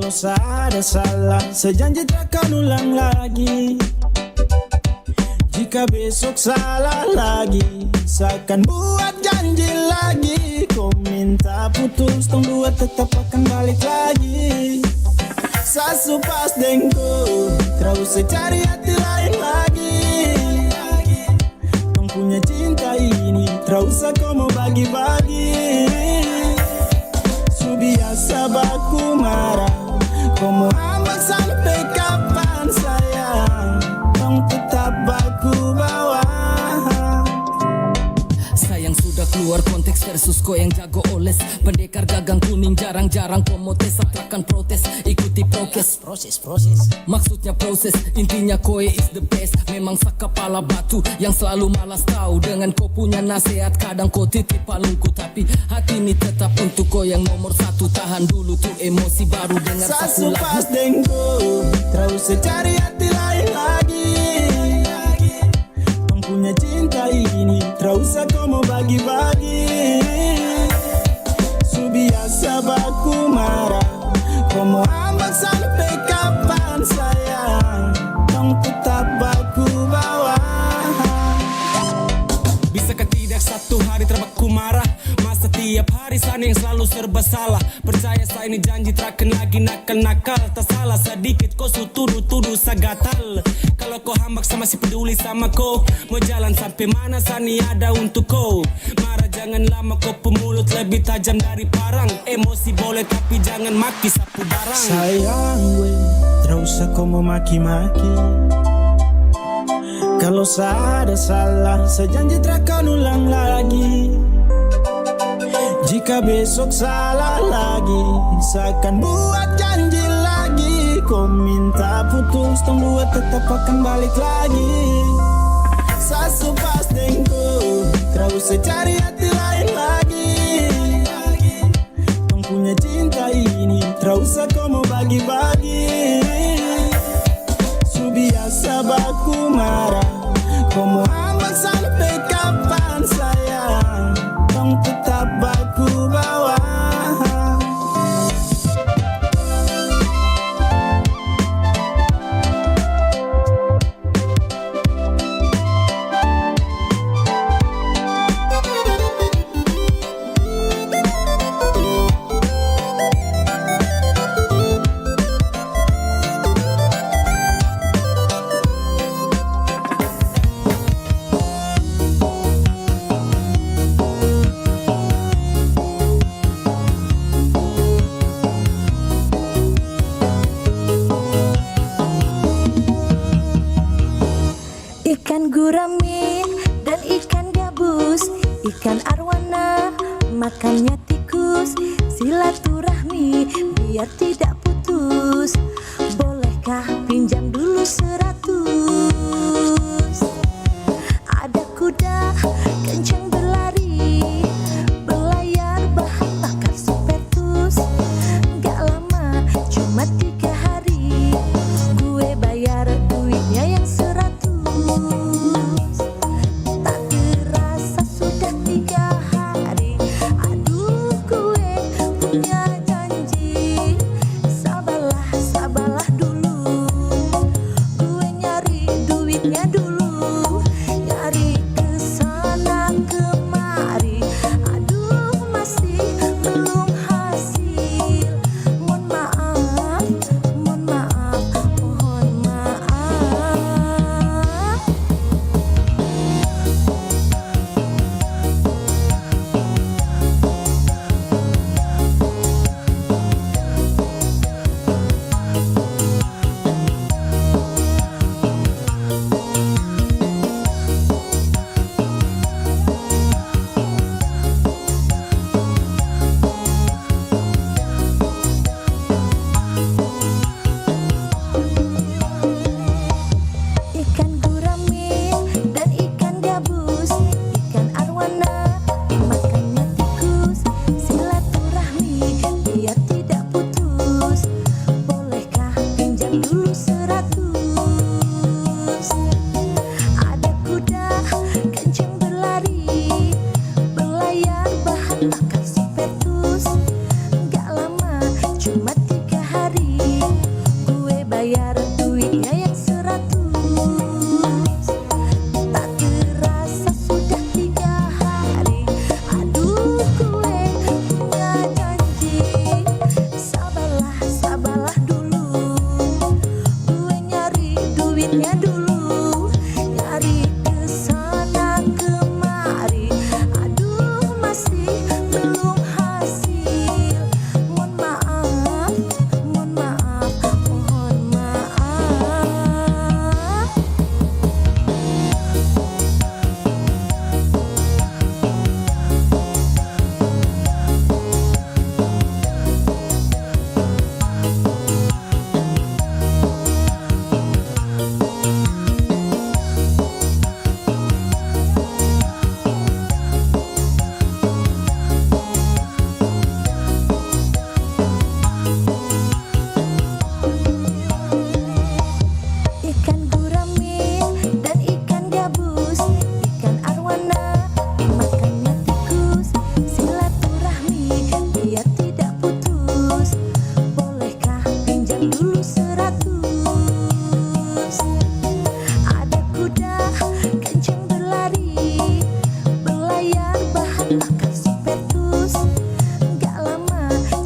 Kalau ada salah, sejanji takkan ulang lagi. Jika besok salah lagi, seakan buat janji lagi. Kau minta putus, tong dua tetap akan balik lagi. Sasu pas dengku, terus cari hati lain lagi. Tong punya cinta ini, terus kau mau bagi-bagi. Biasa baku marah, kau mau ambak sampai kapan sayang? Tong tetap baku bawa. Sayang sudah keluar konteks versus kau yang jago oles. Pendekar gagang kuning jarang-jarang promotes. Atrakan protes, ikuti prokes. Proses maksudnya proses, intinya koe is the best. Memang sak kepala batu yang selalu malas tahu. Dengan kau punya nasihat kadang kau titip palungku. Tapi hati ini tetap untuk kau yang nomor satu. Tahan dulu tuh emosi baru dengar Sasu satu lagu. pas dengku, terus cari hati lain lagi. Tong punya cinta ini, terus kau mau bagi-bagi. Biasa baku marah, kau mau ambak sampai kapan sayang? Tong tetap baku bawa. Bisakah tidak satu hari terbaku marah? Masa tiap hari sana yang selalu serba salah. Percaya saya ini janji terakan lagi nakal-nakal. Tak salah sedikit kau tuduh-tuduh sagatal. Kalau kau hambak sama si peduli sama kau, mau jalan sampai mana sani ada untuk kau. Marah jangan lama kau pemulut lebih tajam dari parang. Emosi boleh tapi jangan maki sapu barang. Sayang we, terus kau mau maki-maki. Kalau ada salah, sejanji takkan ulang lagi. Jika besok salah lagi, seakan buat janji lagi. Kau minta putus, tong dua tetap akan balik lagi. Sasu pas dengku, terus cari hati lain lagi. Tong punya cinta ini, terus kau mau bagi-bagi. Biasa baku marah, kau mau ambak sampai kapan sayang? Tong tetap baku bawa. Ikan gurame dan ikan gabus, ikan arwana makannya tikus. Silaturahmi biar tidak putus, bolehkah pinjam dulu 100? Ada kuda kencang berlari, berlayar bahan bakar sepetus. Gak lama cuma 3 hari, gue bayar duitnya yang 100. Tak terasa sudah 3 hari, aduh gue punya janji. Sabarlah, sabarlah dulu.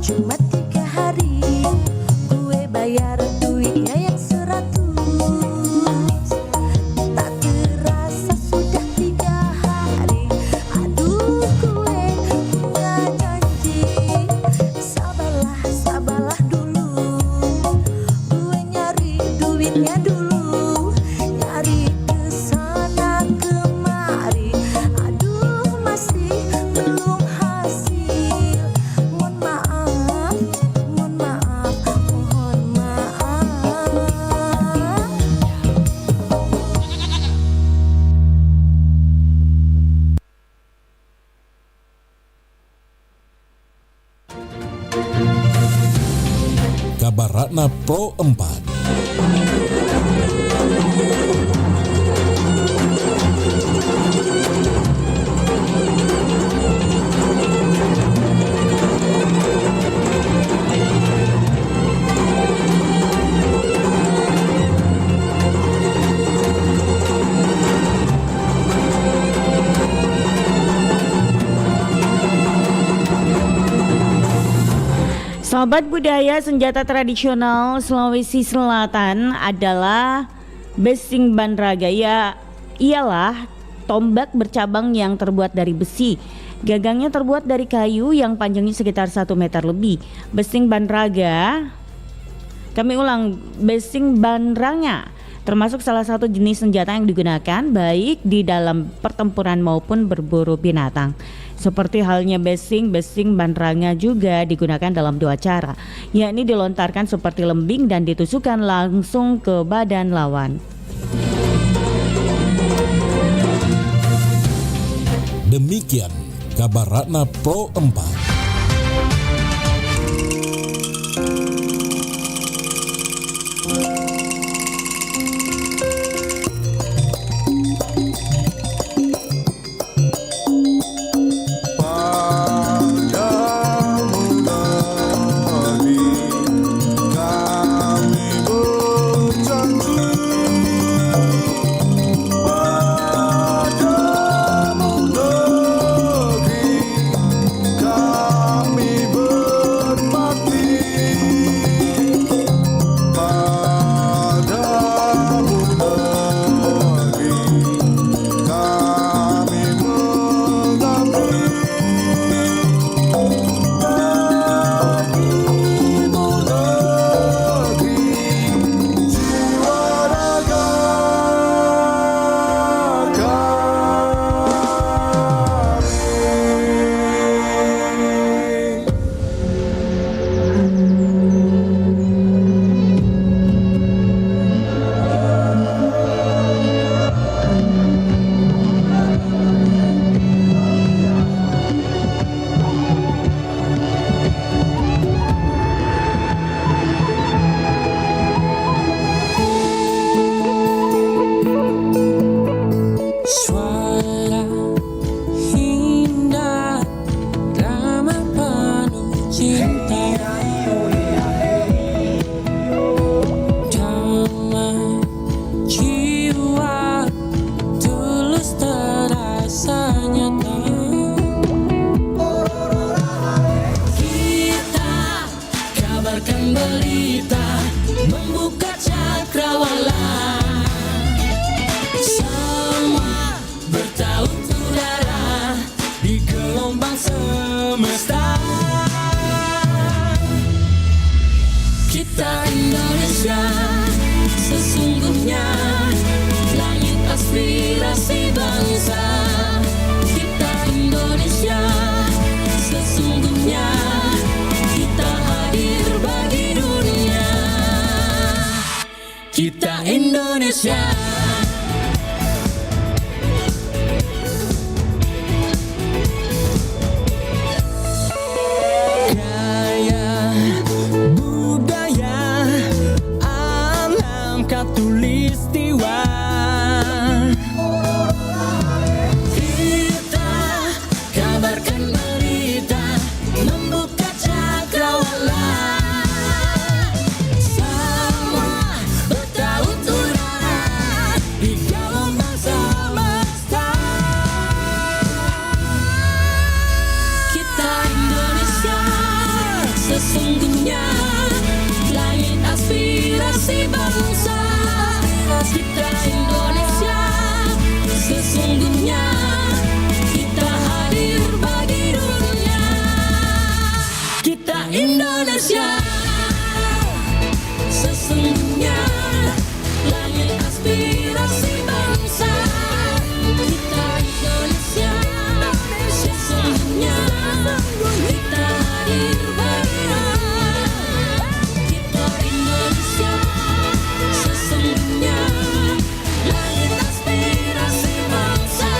cuma 3 hari gue bayar duitnya yang 100. Tak terasa sudah 3 hari. Aduh gue punya janji. Sabarlah, sabarlah dulu. Gue nyari duitnya dulu. Nyari kesana kemari. Aduh masih belum hasil. Mohon maaf, mohon maaf, mohon maaf. Kabar Ratna Pro 4. Sobat budaya senjata tradisional Sulawesi Selatan adalah besing banraga. Ya, ialah tombak bercabang yang terbuat dari besi. Gagangnya terbuat dari kayu yang panjangnya sekitar 1 meter lebih. Besing banraga, kami ulang, besing banranga termasuk salah satu jenis senjata yang digunakan baik di dalam pertempuran maupun berburu binatang. Seperti halnya besing banranga juga digunakan dalam 2 cara, yakni dilontarkan seperti lembing dan ditusukkan langsung ke badan lawan. Demikian Kabar Ratna Pro 4. Kita Indonesia sesungguhnya langit aspirasi bangsa. Kita Indonesia sesungguhnya kita hadir bagi dunia. Kita Indonesia. Tulistiwa kita kabarkan berita, membuka cakrawala. Semua bertaut udara Sesungguhnya langit aspirasi bangsa kita Indonesia. Sesungguhnya kita hadir bagi dunia. Kita Indonesia. Sesungguhnya langit aspirasi bangsa kita Indonesia. Sesungguhnya kita hadir bagi dunia. Kita Indonesia. Sesungguhnya langit aspirasi bangsa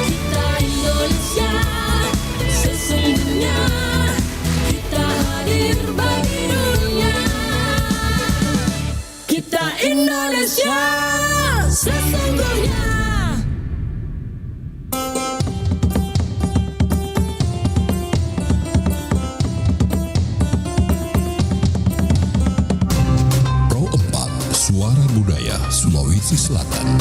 kita Indonesia. Sesungguhnya kita hadir bagi dunia. Kita Indonesia. Sesungguhnya. Pro 4 Suara Budaya Sulawesi Selatan.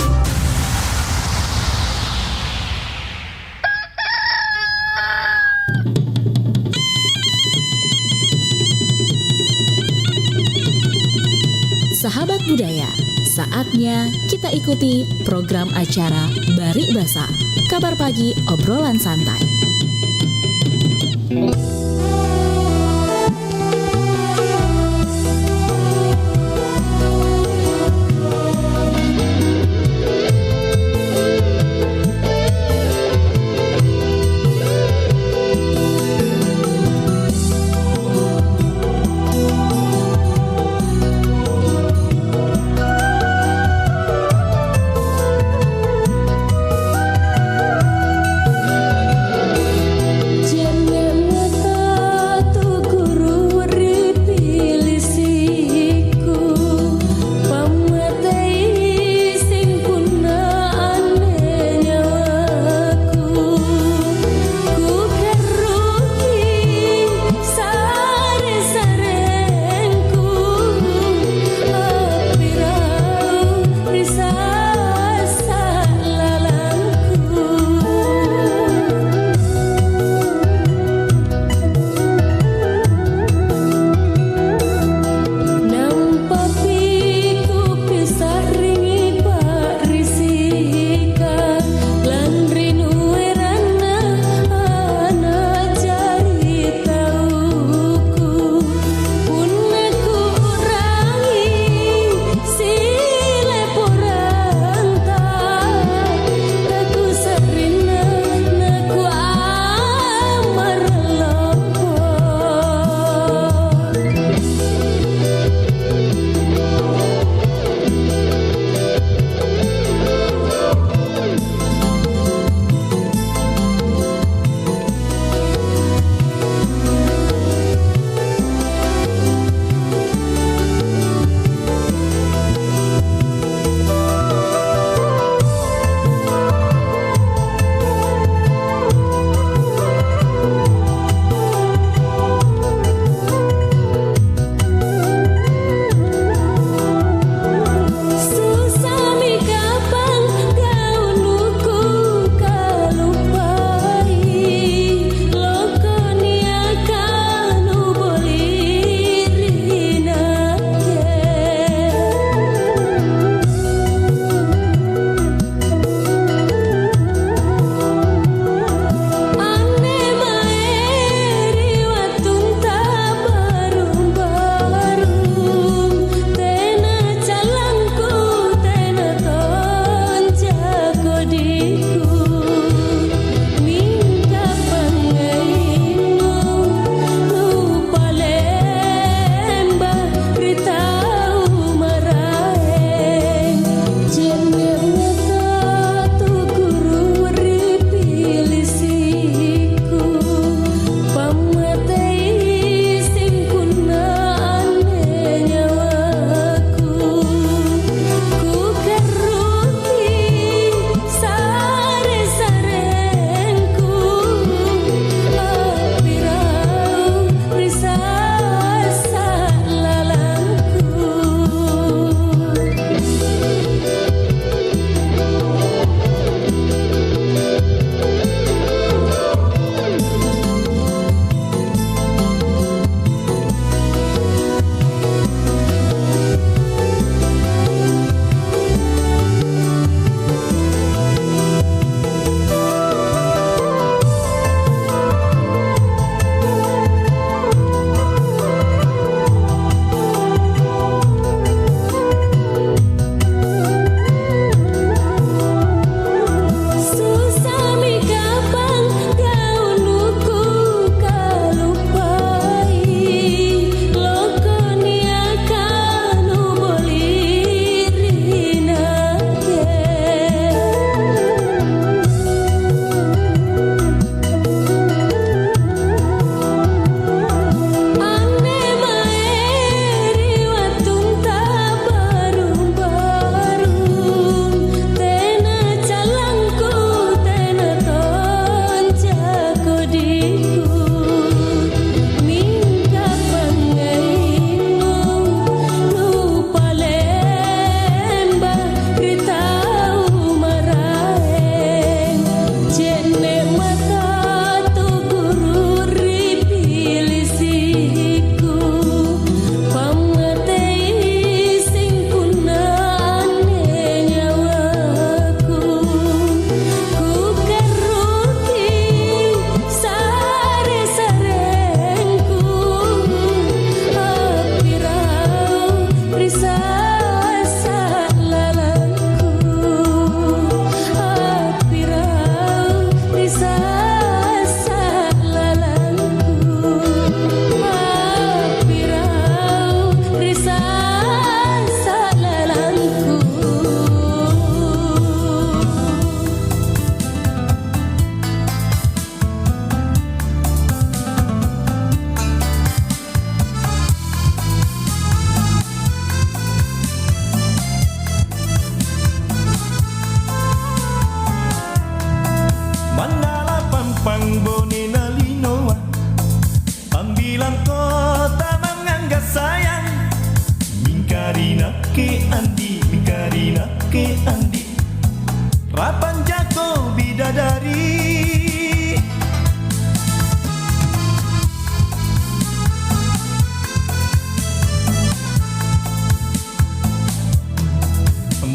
Sahabat budaya, saatnya kita ikuti program acara Barik Basa, kabar pagi obrolan santai. Jangan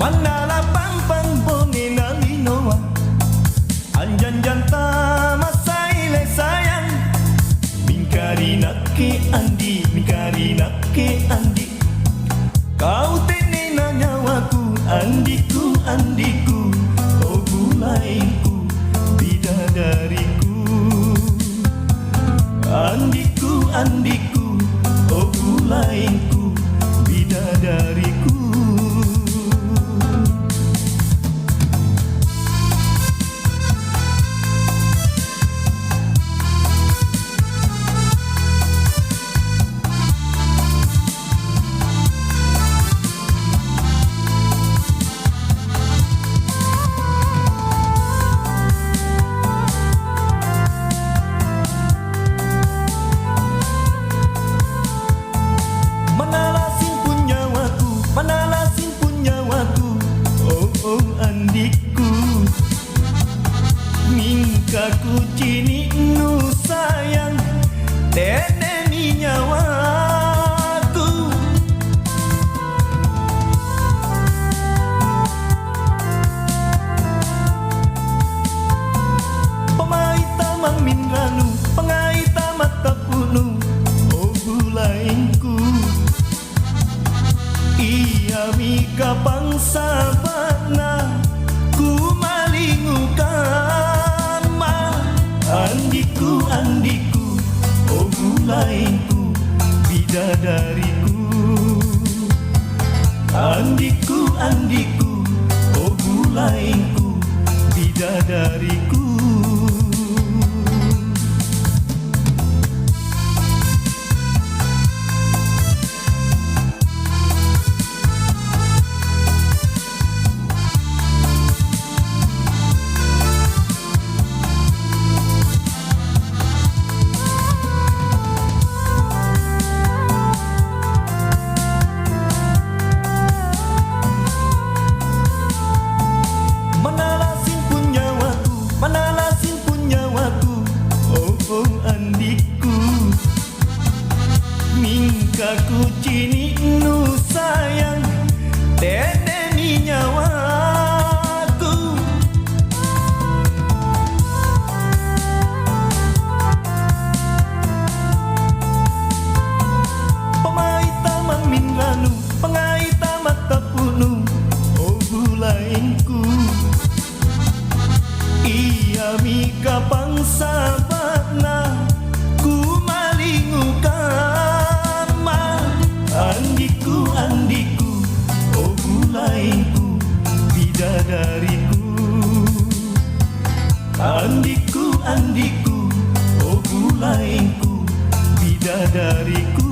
Manala pang bonge na linoa Anjan janta masaile sayang Mingkari nake andi Kau tene na nyawaku Andiku Oh bulainku bidadariku Andiku Oh bulainku bidadariku Manalasin punyawaku Oh andiku Mingkaku cini nu sayang Teneni nyawaku Pemaita maminranu Pengaita mata punu Oh bulainku Ia mika pangsa bana ku malingu kama Andiku oh bulainku bidadariku Andiku oh bulainku bidadariku Manalasin punyawaku Oh andiku Mingkaku cini nu sayang Teneni nyawaku Pemaita maminranu Pengaita mata punu Oh bulainku Ia mika pangsa bana ku malingu kama Andiku oh bulainku bidadariku Andiku oh bulainku bidadariku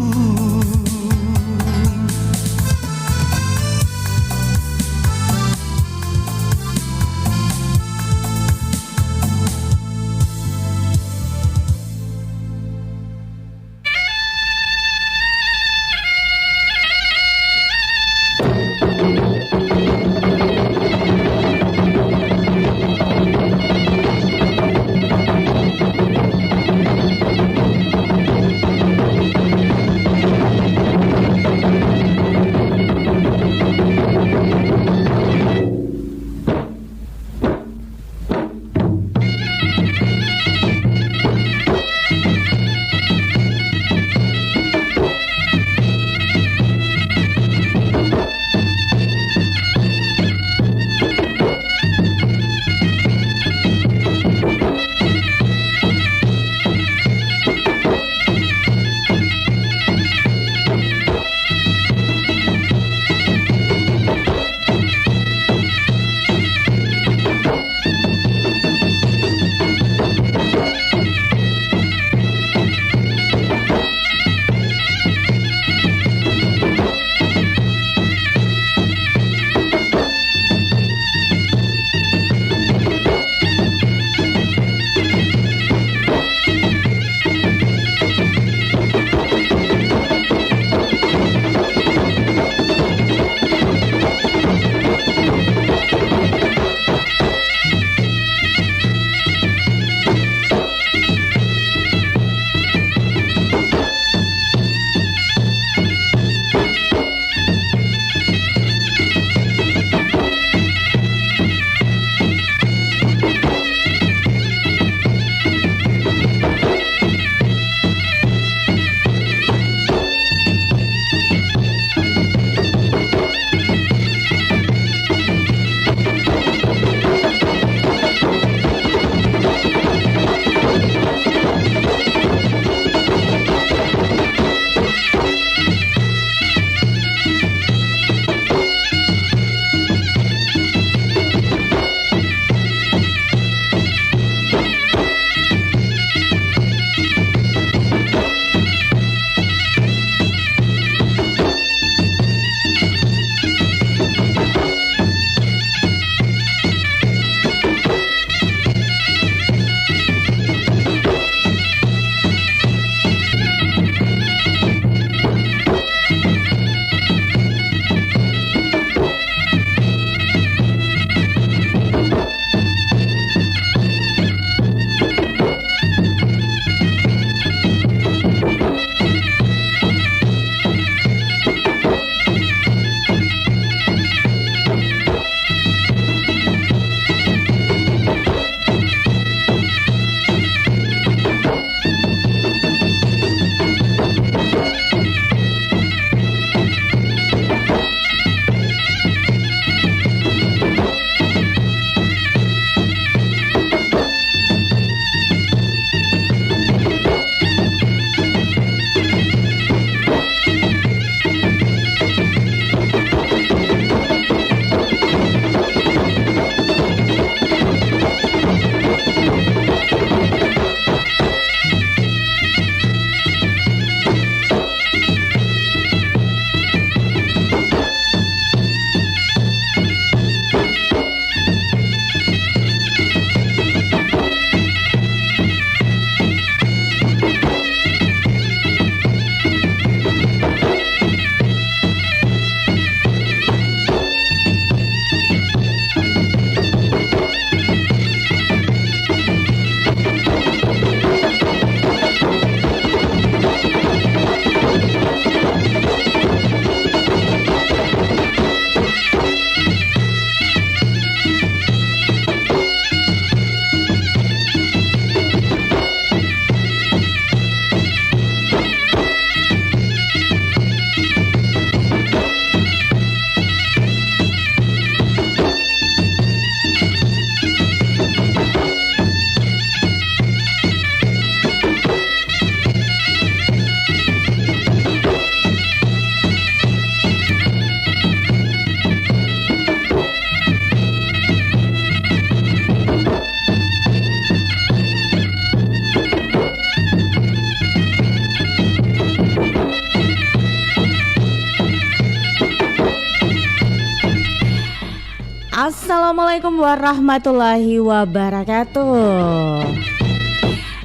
Assalamualaikum warahmatullahi wabarakatuh.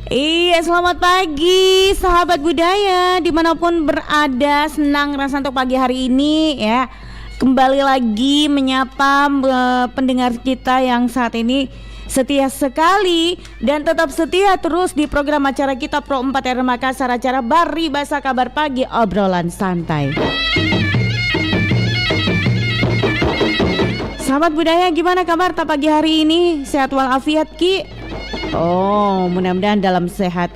Iya, selamat pagi sahabat budaya dimanapun berada. Senang rasa untuk pagi hari ini ya. Kembali lagi menyapa pendengar kita yang saat ini setia sekali dan tetap setia terus di program acara kita Pro 4 R Makassar, acara Bari Basa Kabar Pagi Obrolan Santai. Sahabat budaya, gimana kabar pagi hari ini? Sehat walafiat Ki? Oh, mudah-mudahan dalam sehat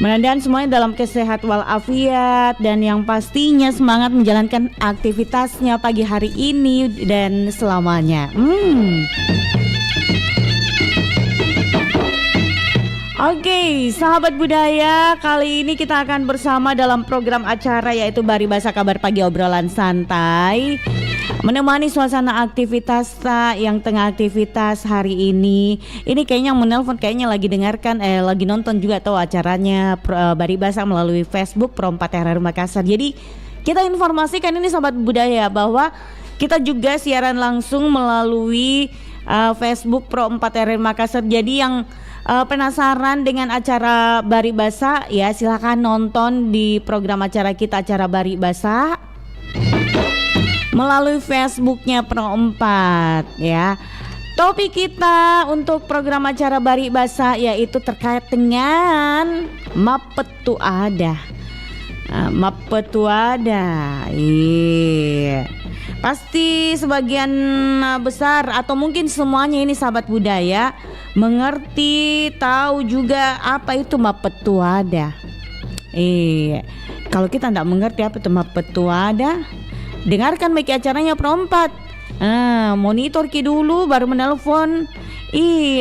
mudah-mudahan semuanya dalam kesehat walafiat dan yang pastinya semangat menjalankan aktivitasnya pagi hari ini dan selamanya. Oke, sahabat budaya, kali ini kita akan bersama dalam program acara yaitu Bari Basa Kabar Pagi Obrolan Santai, menemani suasana aktivitas yang tengah aktivitas hari ini. Ini kayaknya yang menelpon kayaknya lagi dengarkan, lagi nonton juga tahu acaranya Bari Basa melalui Facebook Pro 4 RR Makassar. Jadi kita informasikan ini sahabat budaya bahwa kita juga siaran langsung melalui Facebook Pro 4 RR Makassar. Jadi yang penasaran dengan acara Bari Basa ya silakan nonton di program acara kita, acara Bari Basa melalui Facebooknya Pro 4 ya. Topik kita untuk program acara Bari Basa yaitu terkait dengan Mapetu Ada. Mapetu Ada. Iya. Pasti sebagian besar atau mungkin semuanya ini sahabat budaya mengerti, tahu juga apa itu Mapetu Ada. Kalau kita tidak mengerti apa itu Mapetu Ada, dengarkan baik acaranya Pro 4. Monitor ki dulu baru menelpon.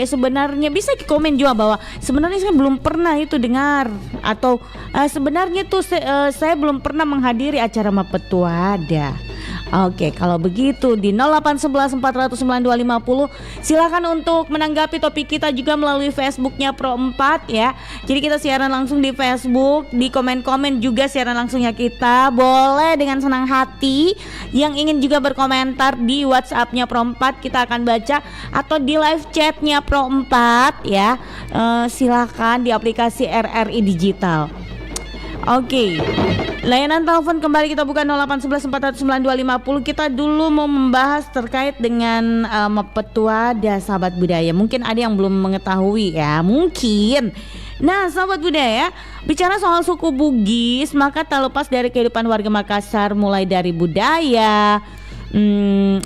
Sebenarnya bisa komen juga bahwa sebenarnya saya belum pernah itu dengar atau sebenarnya tuh saya belum pernah menghadiri acara Mapetu Ada. Oke, kalau begitu di 0811 400 9250 silakan untuk menanggapi topik kita juga melalui Facebooknya Pro 4 ya. Jadi kita siaran langsung di Facebook, di komen-komen juga siaran langsungnya kita. Boleh dengan senang hati. Yang ingin juga berkomentar di WhatsAppnya Pro 4 kita akan baca, atau di live chatnya Pro 4 ya. Silakan di aplikasi RRI Digital. Oke, layanan telepon kembali kita buka 0811 400 9250. Kita dulu mau membahas terkait dengan Mapetu Ada sahabat budaya. Mungkin ada yang belum mengetahui ya, mungkin. Nah sahabat budaya, bicara soal suku Bugis maka tak lepas dari kehidupan warga Makassar, mulai dari budaya,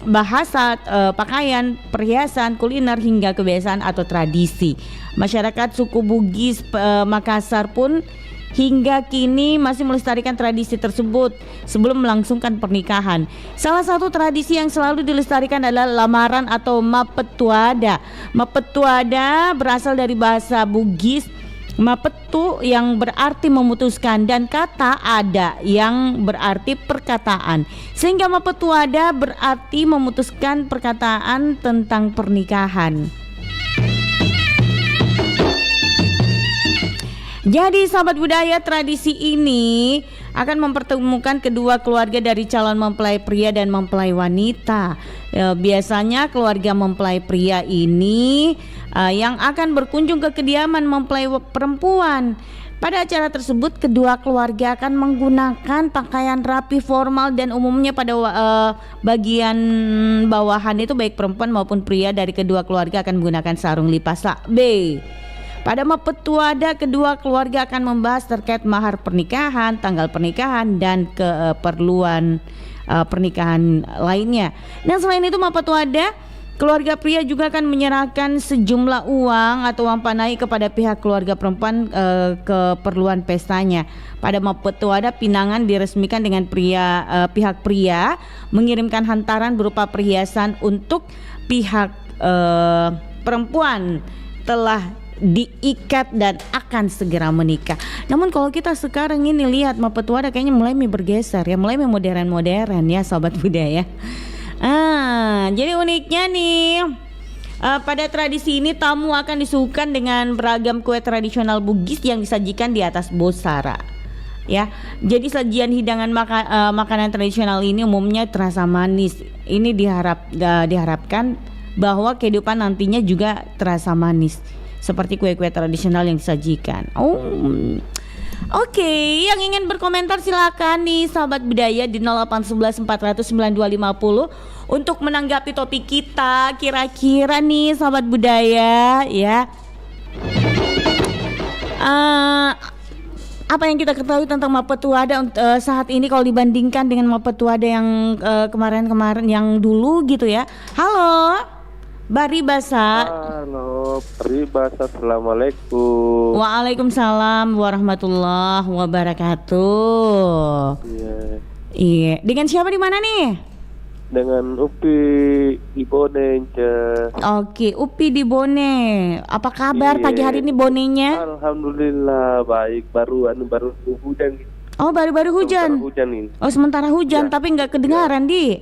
bahasa, pakaian, perhiasan, kuliner hingga kebiasaan atau tradisi. Masyarakat suku Bugis Makassar pun hingga kini masih melestarikan tradisi tersebut sebelum melangsungkan pernikahan. Salah satu tradisi yang selalu dilestarikan adalah lamaran atau Mapetu Ada. Mapetu Ada berasal dari bahasa Bugis Mapetu yang berarti memutuskan dan kata ada yang berarti perkataan, sehingga Mapetu Ada berarti memutuskan perkataan tentang pernikahan. Jadi sahabat budaya, tradisi ini akan mempertemukan kedua keluarga dari calon mempelai pria dan mempelai wanita. Biasanya keluarga mempelai pria ini yang akan berkunjung ke kediaman mempelai perempuan. Pada acara tersebut kedua keluarga akan menggunakan pakaian rapi formal dan umumnya pada bagian bawahan itu baik perempuan maupun pria dari kedua keluarga akan menggunakan sarung lipas lakbe. Pada Mapetu Ada kedua keluarga akan membahas terkait mahar pernikahan, tanggal pernikahan dan keperluan pernikahan lainnya. Dan selain itu Mapetu Ada keluarga pria juga akan menyerahkan sejumlah uang atau uang panai kepada pihak keluarga perempuan keperluan pestanya. Pada Mapetu Ada pinangan diresmikan dengan pihak pria mengirimkan hantaran berupa perhiasan untuk pihak perempuan telah diikat dan akan segera menikah. Namun kalau kita sekarang ini lihat Mapetu Ada kayaknya mulai bergeser ya, mulai modern-modern ya sobat budaya. Jadi uniknya nih pada tradisi ini tamu akan disuguhkan dengan beragam kue tradisional Bugis yang disajikan di atas bosara. ya. Jadi sajian hidangan makanan tradisional ini umumnya terasa manis. Ini diharapkan bahwa kehidupan nantinya juga terasa manis seperti kue-kue tradisional yang disajikan. Oke, yang ingin berkomentar silakan nih sahabat budaya di 0811 400 9250 untuk menanggapi topik kita. Kira-kira nih sahabat budaya ya, apa yang kita ketahui tentang Mappetuada saat ini kalau dibandingkan dengan Mappetuada yang kemarin-kemarin yang dulu gitu ya. Halo Bari Basa. Halo, Bari Basa. Assalamualaikum. Waalaikumsalam warahmatullahi wabarakatuh. Iya. Dengan siapa di mana nih? Dengan Upi di Bone. Oke, Upi di Bone. Apa kabar pagi hari ini Bonenya? Alhamdulillah baik. Baru hujan. Oh, baru hujan. Sementara hujan ini. Oh, sementara hujan tapi nggak kedengaran di.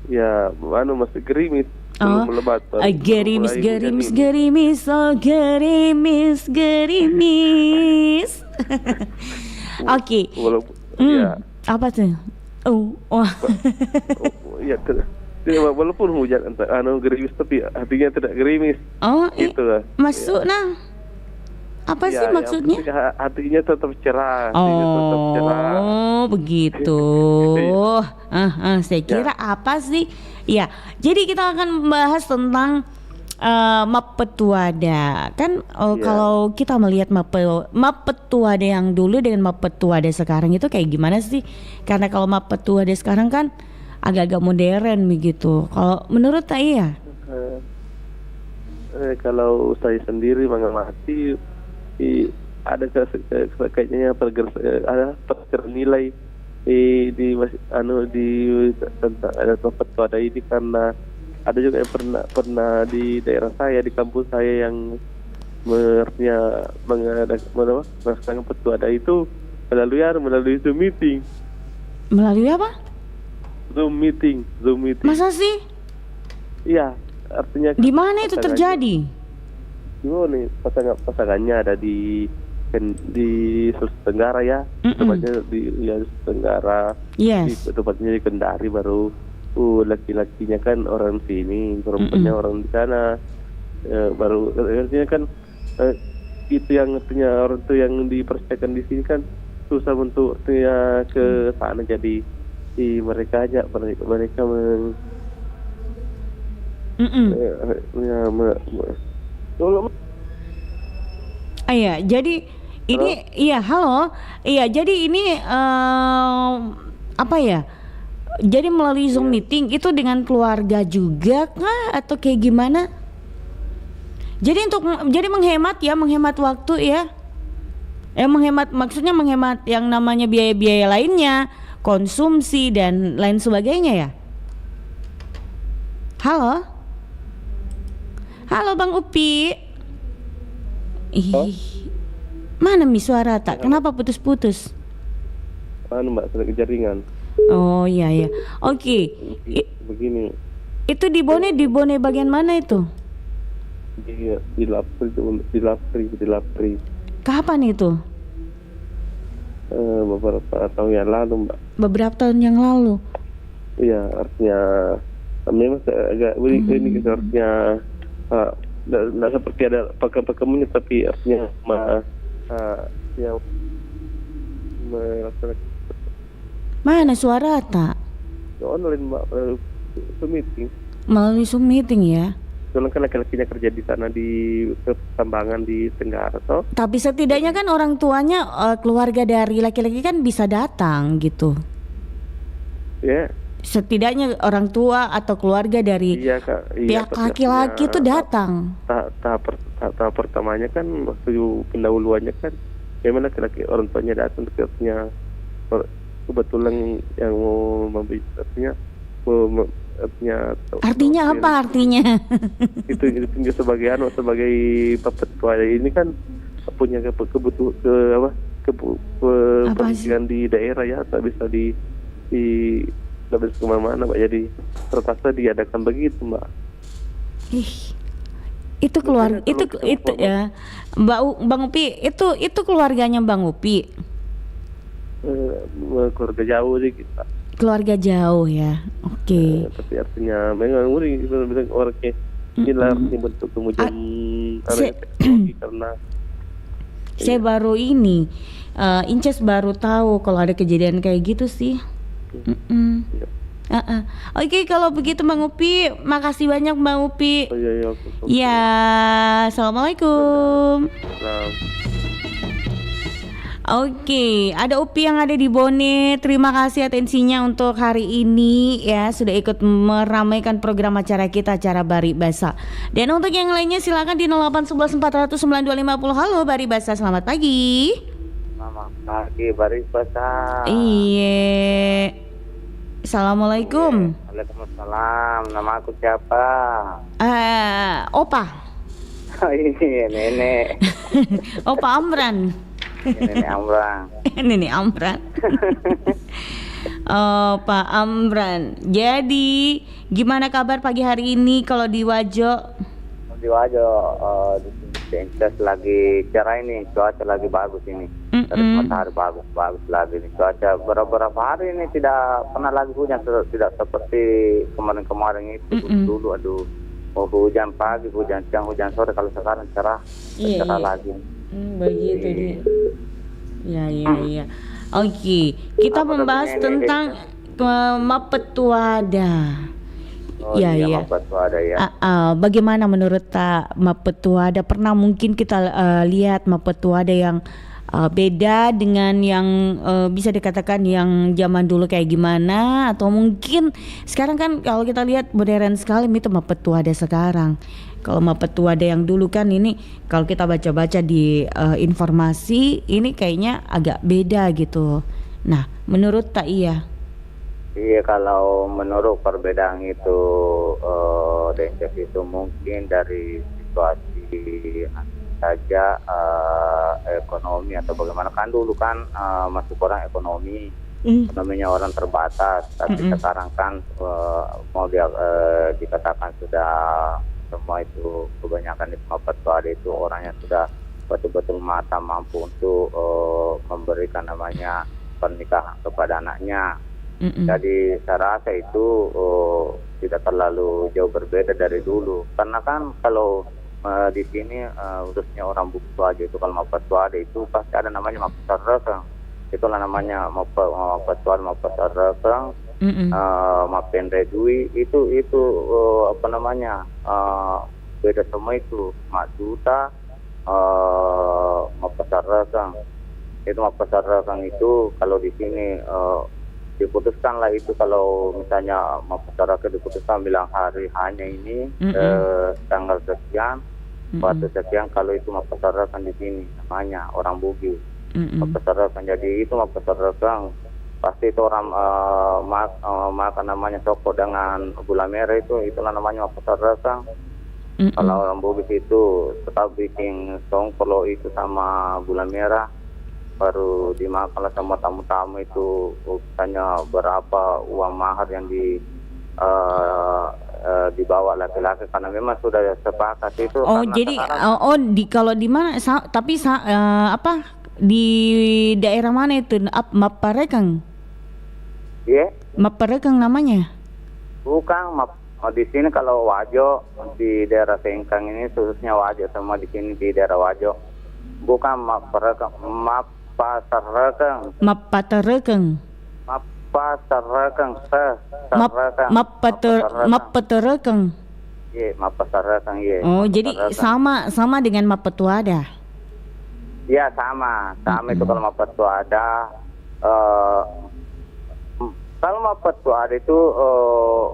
Ya, masih gerimis. Belum lebat. Gerimis. Oh, gerimis. Oke. Apa tuh? Ya, walaupun hujan gerimis tapi hatinya tidak gerimis. Oh, gitu lah. Masuk nah. Apa sih maksudnya? Hatinya tetap cerah. Oh, begitu. Saya kira apa sih? Ya, jadi kita akan membahas tentang Mappetuada. Kan kalau kita melihat Mappetuada yang dulu dengan Mappetuada sekarang itu kayak gimana sih? Karena kalau Mappetuada sekarang kan agak-agak modern begitu. Kalau menurut saya kalau saya sendiri mengamati ada kayaknya pergeseran nilai di tentang ada Mappetuada ini, karena ada juga yang pernah di daerah saya, di kampus saya yang mengadakan Mappetuada itu melalui Zoom meeting. Melalui apa? Zoom meeting. Masa sih? Iya, artinya di mana itu terjadi? Di mana pasangannya ada di Sulawesi Tenggara ya, tempatnya di Sulawesi Tenggara. Yes. Tempatnya di Kendari, baru laki-lakinya kan orang sini, perempuannya orang di sana. Baru artinya kan itu yang artinya orang tuh yang dipersiapkan di sini kan susah untuk artinya ke sana, jadi mereka ajak mereka iya, jadi ini halo. Iya, jadi ini apa ya? Jadi melalui Zoom meeting itu dengan keluarga juga kah atau kayak gimana? Jadi menghemat waktu ya. Maksudnya menghemat yang namanya biaya-biaya lainnya, konsumsi dan lain sebagainya ya. Halo Bang Upi. Mana suara tak? Kenapa putus-putus? Mbak, sedang jaringan. Oh iya. Oke. Begini. Itu di Bone bagian mana itu? Di Lapri. Kapan itu? Beberapa tahun yang lalu, Mbak. Beberapa tahun yang lalu. Iya, artinya memang agak ini artinya tidak seperti ada pakem-pakemnya, tapi artinya yang mana suara tak? Online, Mbak, melalui Zoom meeting ya. Soalnya kan laki-lakinya kerja di sana di pertambangan di Tenggara toh. Tapi setidaknya kan orang tuanya keluarga dari laki-laki kan bisa datang gitu. Ya. Setidaknya orang tua atau keluarga dari pihak laki-laki itu datang. Tahap pertamanya kan waktu pendahuluannya kan memang laki-laki orang tuanya datang, artinya kebetulan yang mau membicarakannya artinya apa artinya? itu sebagai Mappetuada ini kan punya kepentingan di daerah ya, tak bisa tak bisa kemana-mana, Mbak. Jadi terpaksa diadakan begitu, Mbak. Itu keluar itu ya Bang Upi, itu keluarganya Bang Upi. keluarga jauh sih kita. Keluarga jauh ya. Oke. Tapi artinya memang uri bilang orangnya hilang bentuk kemudian teknologi karena Saya baru ini Inces baru tahu kalau ada kejadian kayak gitu sih. Iya. Oke, kalau begitu Bang Upi, makasih banyak Bang Upi. Oh iya, Ya, assalamualaikum. Nah, Oke, ada Upi yang ada di Bone. Terima kasih atensinya untuk hari ini ya, sudah ikut meramaikan program acara kita, acara Bari Basa. Dan untuk yang lainnya silakan di 0811 400 9250. Halo Bari Basa, selamat pagi. Selamat pagi Bari Basa. Iya. Assalamualaikum. Waalaikumsalam. Nama aku siapa? Opa. Oh iya, nenek. Opa Amran. Nenek Amran. Nenek Amran. Pak Amran. Jadi gimana kabar pagi hari ini kalau di Wajo? Di Wajo, di Inces lagi cerah ini, cuaca lagi bagus ini. Dari matahari bagus lagi nih cuaca. Beberapa hari ini tidak pernah lagi hujan, tidak seperti kemarin itu. Dulu aduh, mau hujan pagi, hujan siang, hujan sore. Kalau sekarang cerah lagi. Begitu dia. Ya. Oke, kita membahas tentang Mapetuada. Oh iya. Mapetuada ya. Bagaimana menurut Mapetuada? Pernah mungkin kita lihat Mapetuada yang beda dengan yang bisa dikatakan yang zaman dulu kayak gimana, atau mungkin sekarang kan kalau kita lihat modern sekali itu Mapetuada sekarang. Kalau Mapetuada yang dulu kan ini kalau kita baca-baca di informasi ini kayaknya agak beda gitu. Nah, menurut Tak Iya? Iya, kalau menurut perbedaan itu Dences itu mungkin dari situasi saja ekonomi atau bagaimana, kan dulu kan masuk orang ekonomi, ekonominya orang terbatas, tapi sekarang kan mau dikatakan sudah semua itu kebanyakan di Mapetuada itu orangnya sudah betul-betul mampu untuk memberikan namanya pernikahan kepada anaknya. Jadi saya rasa itu tidak terlalu jauh berbeda dari dulu, karena kan kalau di sini khususnya orang Bukit aja itu kalau Mapetuada itu pasti ada namanya Mapasar Rekeng. Itulah namanya Mapetuada, Mapasar Rekeng, Mapendre Dwi itu apa namanya beda semua itu. Mak Duta, Mapasar Rekeng. Itu Mapasar Rekeng itu kalau di sini diputuskan lah itu, kalau misalnya masyarakat diputuskan bilang hari hanya ini tanggal sekian, waktu sekian, kalau itu masyarakat di sini namanya orang Bugis masyarakat. Jadi itu masyarakat pasti itu orang makan namanya soko dengan gula merah, itulah namanya masyarakat. Kalau orang Bugis itu tetap bikin songkolo itu sama gula merah, baru dimakan sama tamu-tamu itu. Misalnya berapa uang mahar yang dibawa laki-laki, karena memang sudah sepakat itu. Oh jadi kalau di mana tapi apa di daerah mana itu? Maparekang? Iya. Maparekang namanya? Bukan, di sini kalau Wajo di daerah Sengkang ini khususnya Wajo, sama di sini di daerah Wajo. Bukan Maparekang, Mapasarekang. Mapaterekang. Mapasarekang. Mapaterekang. Iya, Mapasarekang iya. Oh, jadi sama dengan Mapetuada. Iya, sama itu kalau Mapetuada. Kalau Mapetuada itu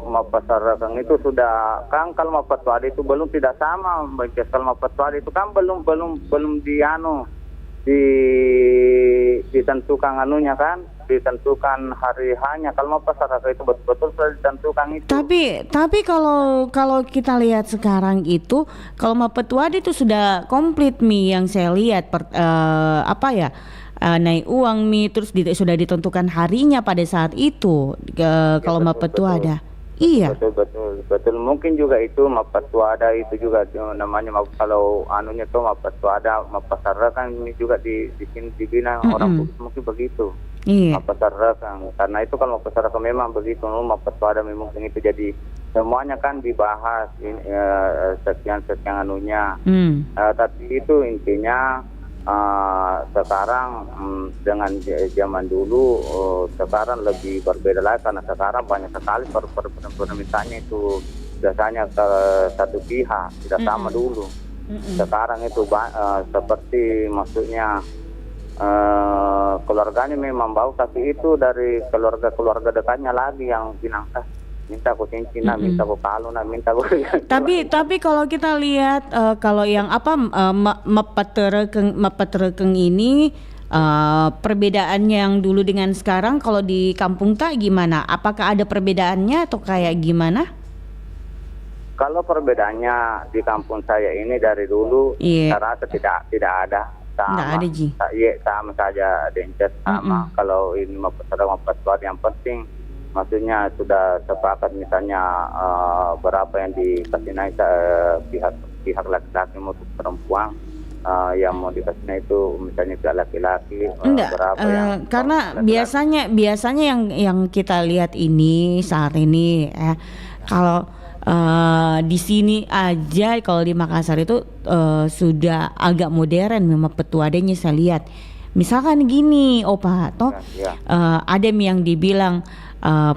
Mapasarekang itu sudah kan, kalau Mapetuada itu belum tidak sama. Kalau Mapetuada itu kan belum ditentukan anunya kan, ditentukan hari hanya. Kalau Mapasarekang itu betul-betul sudah ditentukan itu. Tapi kalau kita lihat sekarang itu, kalau Mapetuada itu sudah komplit yang saya lihat naik uang terus sudah ditentukan harinya pada saat itu. Kalau Mapetuada. Iya. Betul. Mungkin juga itu Mapetuada itu juga namanya, kalau anunya tuh Mapetuada, Mapasarekang ini juga di sini dibilang orang Bugis mungkin begitu. Iya. Mapasar Rekang. Karena itu kalau Mapasar Rekang memang begitu, Mapaswada memang itu jadi semuanya kan dibahas sekian anunya. Tapi itu intinya sekarang dengan zaman dulu sekarang lebih berbeda lagi karena sekarang banyak sekali permintaannya itu biasanya ke satu pihak, tidak sama dulu. Sekarang itu seperti maksudnya keluarganya memang bau, tapi itu dari keluarga dekatnya lagi yang bilang minta aku cincin, minta aku kalung, minta aku. Tapi kalau kita lihat kalau yang Mappaterekeng ini perbedaannya yang dulu dengan sekarang kalau di kampung tak gimana? Apakah ada perbedaannya atau kayak gimana? Kalau perbedaannya di kampung saya ini dari dulu saya rasa tidak ada. Sama, sama saja Dences sama. Kalau ini Mapaswada yang penting maksudnya sudah sepakat misalnya berapa yang dikasih naik pihak laki-laki untuk perempuan yang mau dikasih itu misalnya pihak laki-laki berapa yang karena biasanya yang kita lihat ini saat ini kalau di sini aja kalau di Makassar itu sudah agak modern memang petuadanya saya lihat. Misalkan gini Opa toh ada yang dibilang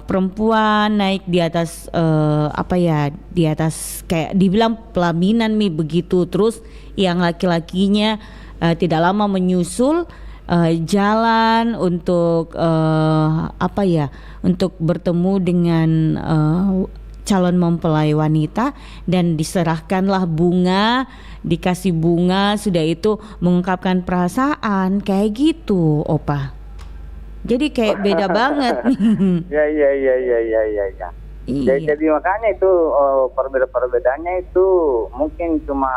perempuan naik di atas di atas kayak dibilang pelaminan begitu, terus yang laki-lakinya tidak lama menyusul jalan untuk untuk bertemu dengan calon mempelai wanita dan diserahkanlah bunga, dikasih bunga, sudah itu mengungkapkan perasaan kayak gitu Opa. Jadi kayak beda banget. Ya. Jadi makanya itu perbedaannya itu mungkin cuma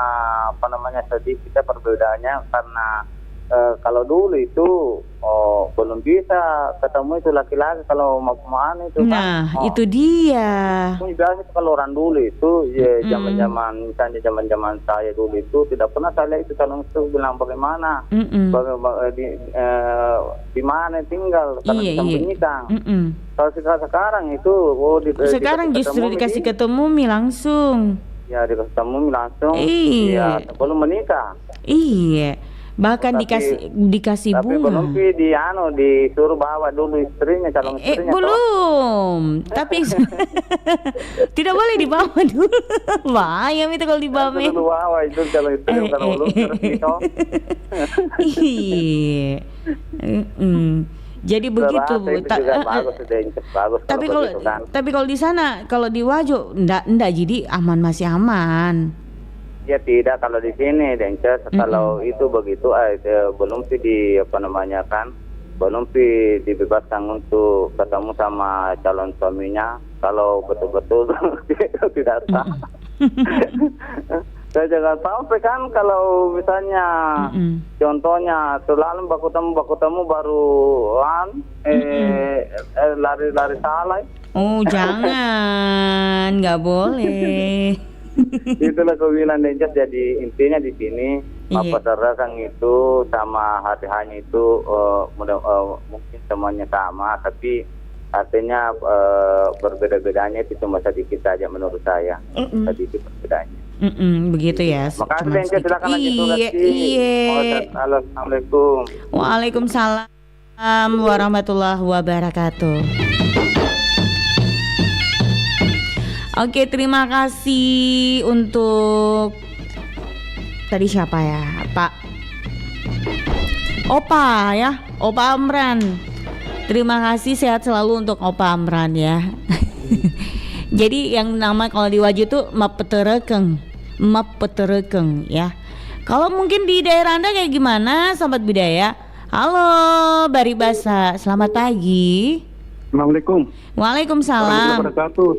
sedikit perbedaannya karena kalau dulu itu belum bisa ketemu itu laki-laki kalau mau kemana itu itu dia. Biasa kalau orang dulu itu zaman-zaman misalnya zaman saya dulu itu tidak pernah saya lihat itu kalau itu bilang bagaimana di mana tinggal kalau disembunyikan. Kalau sekarang itu sekarang justru dikasih ketemu langsung. Ya dikasih ketemu langsung. Iya sebelum menikah. Iya. Bahkan dikasih bunga. Tapi belum disuruh bawa dulu istrinya, calon istrinya. Belum. Tapi tidak boleh dibawa dulu. Bahaya itu kalau dibawa. Dulu bawa itu calon istrinya karena belum resmi toh. Iya. Jadi begitu. Bagus. Tapi kalau di sana, kalau di Wajo enggak jadi masih aman. Ya tidak, kalau di sini Dences kalau itu begitu belum sih belum sih dibebaskan untuk ketemu sama calon suaminya kalau betul-betul tidak sah. Saya jangan sampai kan kalau misalnya contohnya selalu baku temu baru lari salah. Oh jangan, nggak boleh. Itulah kau bilang Dences, jadi intinya di sini Mapasar Rekang itu sama hari-harinya itu mungkin semuanya sama, tapi artinya berbeda-bedanya itu cuma sedikit saja menurut saya, sedikit perbedaannya. Begitu ya. Makasih Dences, silakan lanjut. Assalamualaikum. Waalaikumsalam warahmatullahi wabarakatuh. Oke, terima kasih untuk tadi siapa ya, Pak Opa ya, Opa Amran. Terima kasih, sehat selalu untuk Opa Amran ya. Jadi yang nama kalau di Wajo itu Mappaterekeng ya. Kalau mungkin di daerah Anda kayak gimana, Sobat Budaya? Halo, Baribasa, selamat pagi. Assalamualaikum. Waalaikumsalam.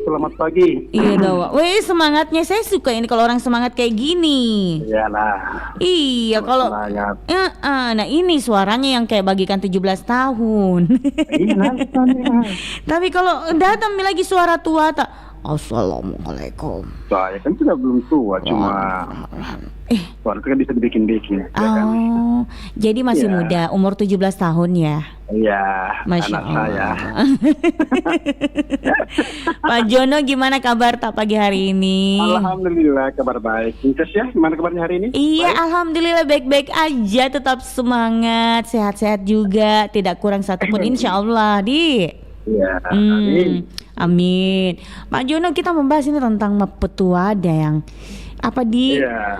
Selamat pagi. Iya dong. Wih, semangatnya saya suka ini kalau orang semangat kayak gini. Iya nah. Iya kalau nah ini suaranya yang kayak bagikan 17 tahun. Iya. Tapi kalau datang lagi suara tua tak, Assalamualaikum. Saya kan sudah belum tua, cuma suara itu kan bisa dibikin-bikin. Ya kan? Oh, jadi masih Iya. muda, umur 17 tahun ya? Iya, Masya anak saya. Allah. Pak Jono, gimana kabar tak pagi hari ini? Alhamdulillah kabar baik. Incas ya, gimana kabarnya hari ini? Iya, alhamdulillah baik-baik aja, tetap semangat, sehat-sehat juga, tidak kurang satupun insya Allah, Di. Iya, amin. Amin. Pak Jono, kita membahas ini tentang Mapetuada yang apa di Iya.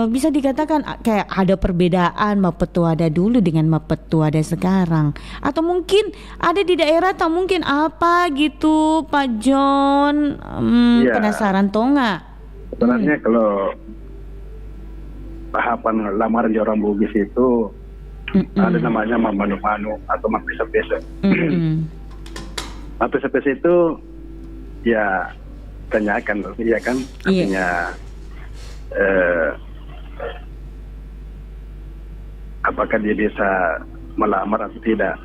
bisa dikatakan kayak ada perbedaan Mapetuada dulu dengan Mapetuada sekarang, atau mungkin ada di daerah atau mungkin apa gitu, Pak John. Iya. Penasaran toh nggak? Sebenarnya kalau tahapan lamaran di orang Bugis itu ada namanya mamanu-manu atau mapesa-pesa. Mapesa-pesa itu ya tanyakan, ya kan? Artinya apakah dia bisa melamar atau tidak?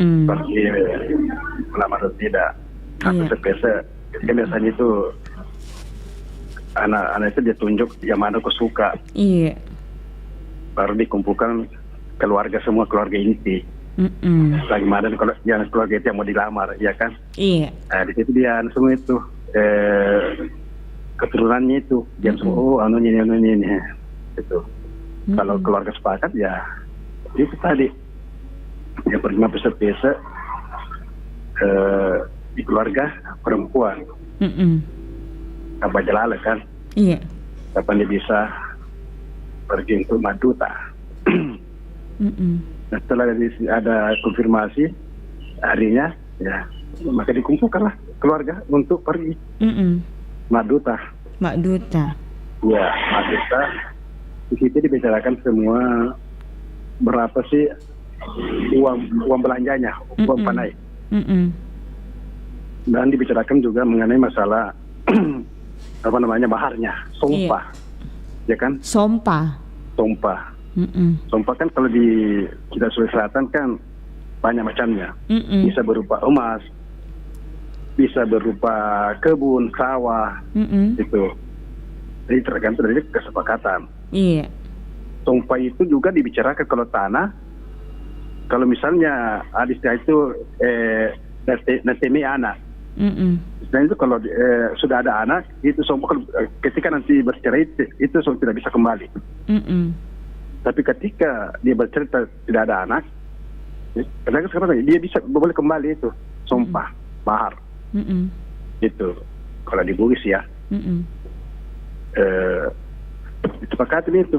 Pergi melamar atau tidak? Mapesa-pesa kan biasanya itu anak-anak itu dia tunjuk yang mana aku suka. Iya. Baru dikumpulkan keluarga, semua keluarga inti. Bagaimana kalau yang keluarga itu yang mau dilamar, ya kan? Iya. Nah, di situ dia semua itu keturunannya itu dia semua ini itu. Kalau keluarga sepakat ya itu tadi dia pergi pesa-pesa di keluarga perempuan. Apa jalala kan? Iya. Kapan dia bisa pergi untuk maduta? Nah, setelah ada konfirmasi harinya, ya maka dikumpulkanlah keluarga untuk pergi maduta. Maduta. Ya, maduta. Di situ dibicarakan semua berapa sih uang belanjanya, uang panai. Dan dibicarakan juga mengenai masalah apa namanya maharnya, sompah, ya kan? Sompah. Sompah kan kalau di kita Sulawesi Selatan kan banyak macamnya. Bisa berupa emas, bisa berupa kebun, sawah, gitu. Jadi tergantung dari kesepakatan. Iya. Sompah itu juga dibicarakan kalau tanah. Kalau misalnya adisnya itu natemi anak. Dan itu kalau sudah ada anak, itu sompah ketika nanti bercerai itu tidak bisa kembali. Tapi ketika dia bercerita tidak ada anak, kadang sekarang dia bisa boleh kembali itu sompah, mahar. Itu kalau di Bugis ya. Disepakati itu.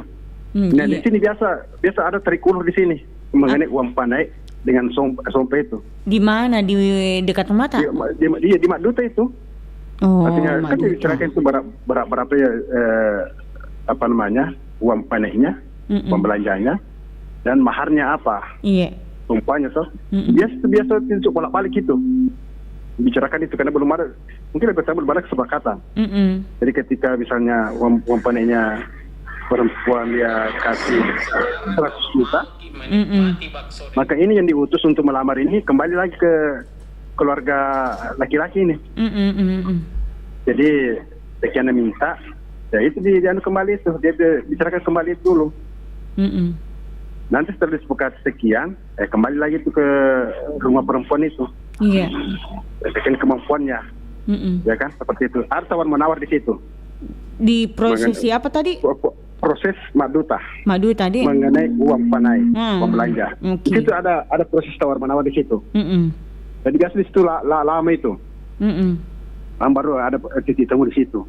Nah di sini biasa ada tarik ulur di sini mengenai uang panai dengan sompah itu. Di mana? Di dekat mata? Di Maduta itu. Oh, artinya kan dibicarakan itu berapa ya apa namanya uang panainya, uang belanjanya, dan maharnya apa? Iya. Sumpahnya toh. Biasa untuk bolak-balik itu. Bicarakan itu karena belum ada, mungkin belum ada kesepakatan. Jadi ketika misalnya uang panainya perempuan dia kasih 100 juta, maka ini yang diutus untuk melamar ini kembali lagi ke keluarga laki-laki ini. Jadi sekian minta, ya itu dia kembali itu, dia bicarakan kembali itu dulu. Nanti setelah disepakati sekian, kembali lagi itu ke rumah perempuan itu. Iya. Sekian kemampuannya, ya kan seperti itu. Ada tawar menawar di situ. Di prosesi apa tadi? Proses maduta. Maduta tadi. Mengenai uang panai, uang belanja. Di situ ada proses tawar menawar di situ. Jadi biasa di situ lama itu. Baru ada titik temu di situ.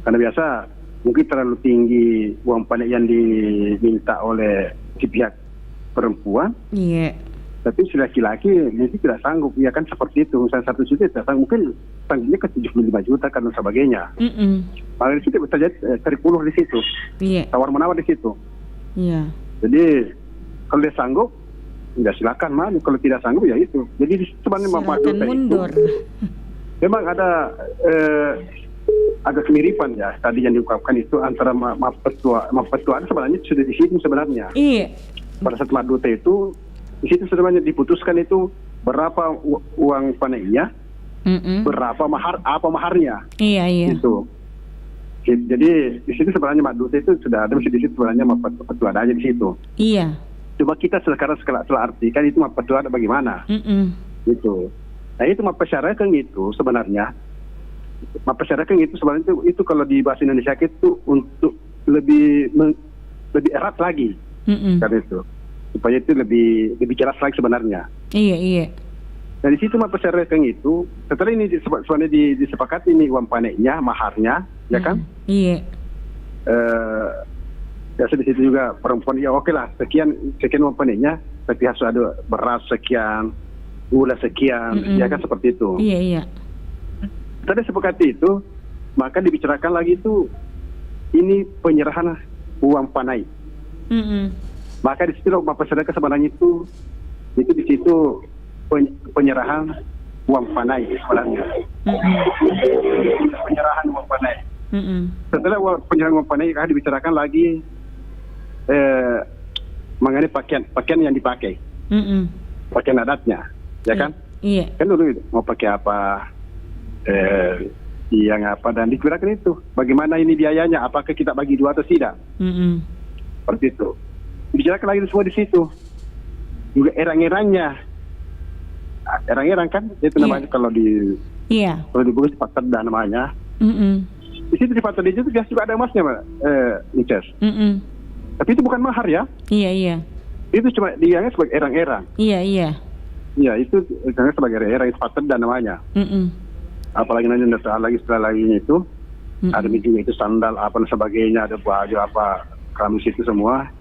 Karena biasa mungkin terlalu tinggi uang panai yang diminta oleh si pihak perempuan. Iya. Tapi si laki-laki mungkin tidak sanggup, ya kan seperti itu. Misalnya 1 juta tidak sanggup, mungkin sanggupnya ke 75 juta kan dan sebagainya. Malah di situ bisa jadi tarik ulur di situ. Iya. Tawar menawar di situ. Iya. Jadi kalau dia sanggup, ya silakan maju. Kalau tidak sanggup ya itu. Jadi sebenarnya silakan mundur. Itu, memang ada agak kemiripan ya tadi yang diungkapkan itu antara Mapetuada sebenarnya sudah di sini sebenarnya. Iya. Pada saat Maduta itu di situ sebenarnya diputuskan itu berapa uang panainya berapa apa maharnya. Iya. Gitu. Jadi di situ sebenarnya Mak Dute itu sudah ada di situ sebenarnya Mak Petuada aja di situ. Iya. Coba kita sekarang setelah artikan itu Mak Petuada bagaimana? Gitu. Nah itu Mak Pesyarakeng itu sebenarnya itu kalau di bahasa Indonesia itu untuk lebih erat lagi kan itu, supaya itu lebih jelas lagi sebenarnya. Iya. Nah di situ Mak Pesyarakeng itu setelah ini sebenarnya disepakati ini uang paneknya, maharnya, ya kan? Iya. Biasa di situ juga perempuan ya oke lah sekian uang paneknya, tapi harus ada beras sekian, gula sekian, ya kan seperti itu. Iya. Setelah sepakati itu, maka dibicarakan lagi itu ini penyerahan uang panai. Maka di situ Mak Pesyarakeng sebenarnya itu di situ penyerahan uang panai sebenarnya. Penyerahan uang panai. Setelah penyerahan uang panai akan dibicarakan lagi mengenai pakaian yang dipakai. Pakaian adatnya, ya kan? Iya. Kan dulu mau pakai apa, yang apa, dan dibicarakan itu bagaimana ini biayanya, apakah kita bagi dua atau tidak. Seperti itu. Dibicarakan lagi semua di situ. Juga erang-erangnya. Erang-erang kan itu namanya kalau di Bugis Pateda namanya. Di situ di Pateda itu juga ada emasnya, Inces. Tapi itu bukan mahar ya. Iya. Itu cuma dianggap sebagai erang-erang. Iya. Iya, itu dianggap sebagai erang-erang, itu Pateda namanya. Apalagi nanti lagi setelah lagi itu ada juga itu sandal apa dan sebagainya, ada baju apa kamus itu semua.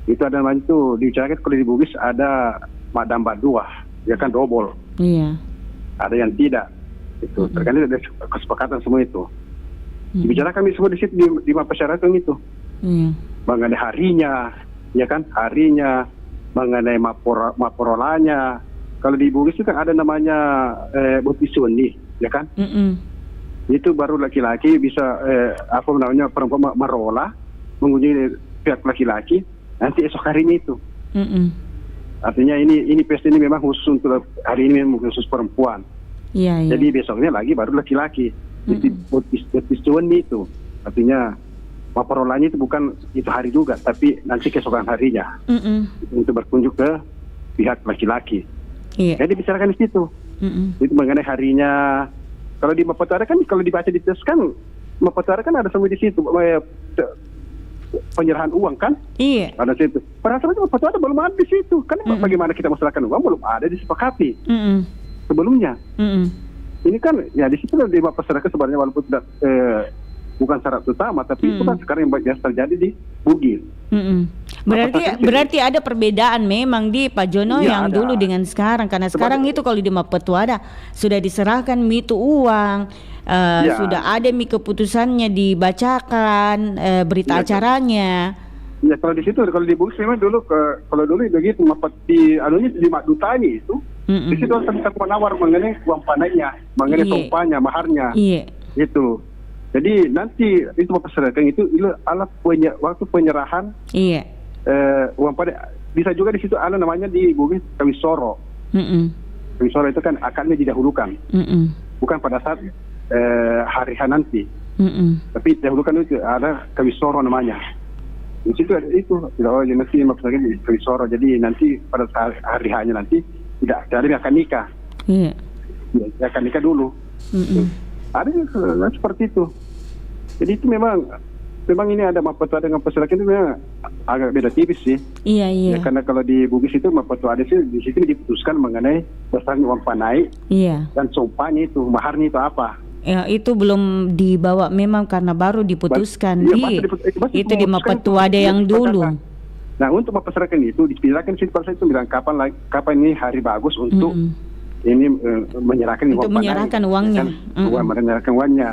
Itu ada namanya itu dibicarakan kalau di Bugis ada madam dua. Ya kan double. Iya. Ada yang tidak. Itu terkait dari kesepakatan semua itu. Dibicarakan semua di situ di Mak Pesyarakeng itu. Mengenai harinya, ya kan? Harinya, mengenai maporolanya. Kalau di Bugis itu kan ada namanya butisun nih, ya kan? Itu baru laki-laki bisa perempuan marola mengunjungi pihak laki-laki nanti esok harinya itu. Artinya ini pesta ini memang khusus untuk hari ini, memang khusus perempuan. Iya. Jadi besoknya lagi baru laki-laki. Jadi butisun itu artinya maporolanya itu bukan itu hari juga, tapi nanti keesokan harinya untuk berkunjung ke pihak laki-laki. Iya. Jadi bicarakan di situ. Itu mengenai harinya. Kalau di Mak Petuada kan, kalau dibaca di tes kan, Mak Petuada kan ada semua di situ. Penyerahan uang kan? Iya. Ada situ. Padahal Mak Petuada belum ada di situ. Kan bagaimana kita menyerahkan uang belum ada disepakati sebelumnya. Ini kan ya di situ di Mak Pesyarakeng sebenarnya walaupun tidak bukan syarat utama, tapi itu kan sekarang yang biasa terjadi di Bugis. Berarti ada perbedaan memang di Pak Jono yang ada. Dulu dengan sekarang, karena sekarang itu kalau di Mak Petuada sudah diserahkan itu uang, sudah ada keputusannya dibacakan, berita acaranya. Ya kalau di situ, kalau di Bugis memang dulu kalau dulu begitu di Mak Dutani itu, di situ kita menawar mengenai uang panainya, mengenai tompanya, maharnya. Iya. Itu. Jadi nanti itu Mak Pesyarakeng itu alat waktu penyerahan uang panai, bisa juga di situ ada namanya di Bugis Kawisoro. Kawisoro itu kan akadnya didahulukan, bukan pada saat hari H nanti, tapi didahulukan itu ada Kawisoro namanya. Di situ ada itu, nanti Mak Pesyarakeng di Kawisoro. Jadi nanti pada saat hari H-nya nanti tidak ada akan nikah. Iya. Ya, akan nikah dulu. Ada seperti itu. Jadi itu memang ini ada Mak Petuada dengan Pesyarakeng itu memang agak beda tipis sih. Iya. Ya, karena kalau di Bugis itu Mak Petuada sih di situ diputuskan mengenai besarnya uang panai. Iya. Dan sompanya itu, maharnya itu apa? Ya itu belum dibawa memang karena baru diputuskan itu di Mak Petuada yang dulu. Nah untuk Mak Pesyarakeng itu dipilihkan sih pada saat itu bilang kapan ini hari bagus untuk ini menyerahkan uang panai. Menyerahkan uangnya. Menyerahkan uangnya.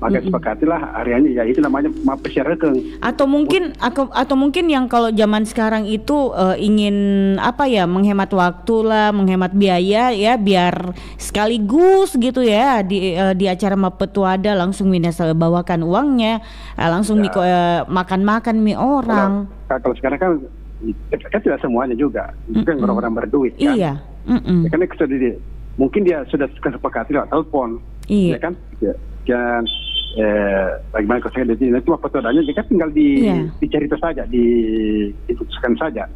Maka sepakatilah hariannya, ya itu namanya Mak Pesyarakeng. Atau mungkin yang kalau zaman sekarang itu ingin menghemat waktu lah, menghemat biaya ya, biar sekaligus gitu ya di acara Mak Petuada langsung bawakan uangnya, langsung makan mie orang. Kalau sekarang kan tidak semuanya juga, kan orang-orang berduit kan. Iya. Karena mungkin dia sudah kesepakati lewat telepon, Iya. ya kan? Dan bagaimana kalau saya lihat ini cuma petualannya, dia kan tinggal dicerita saja, diputuskan saja.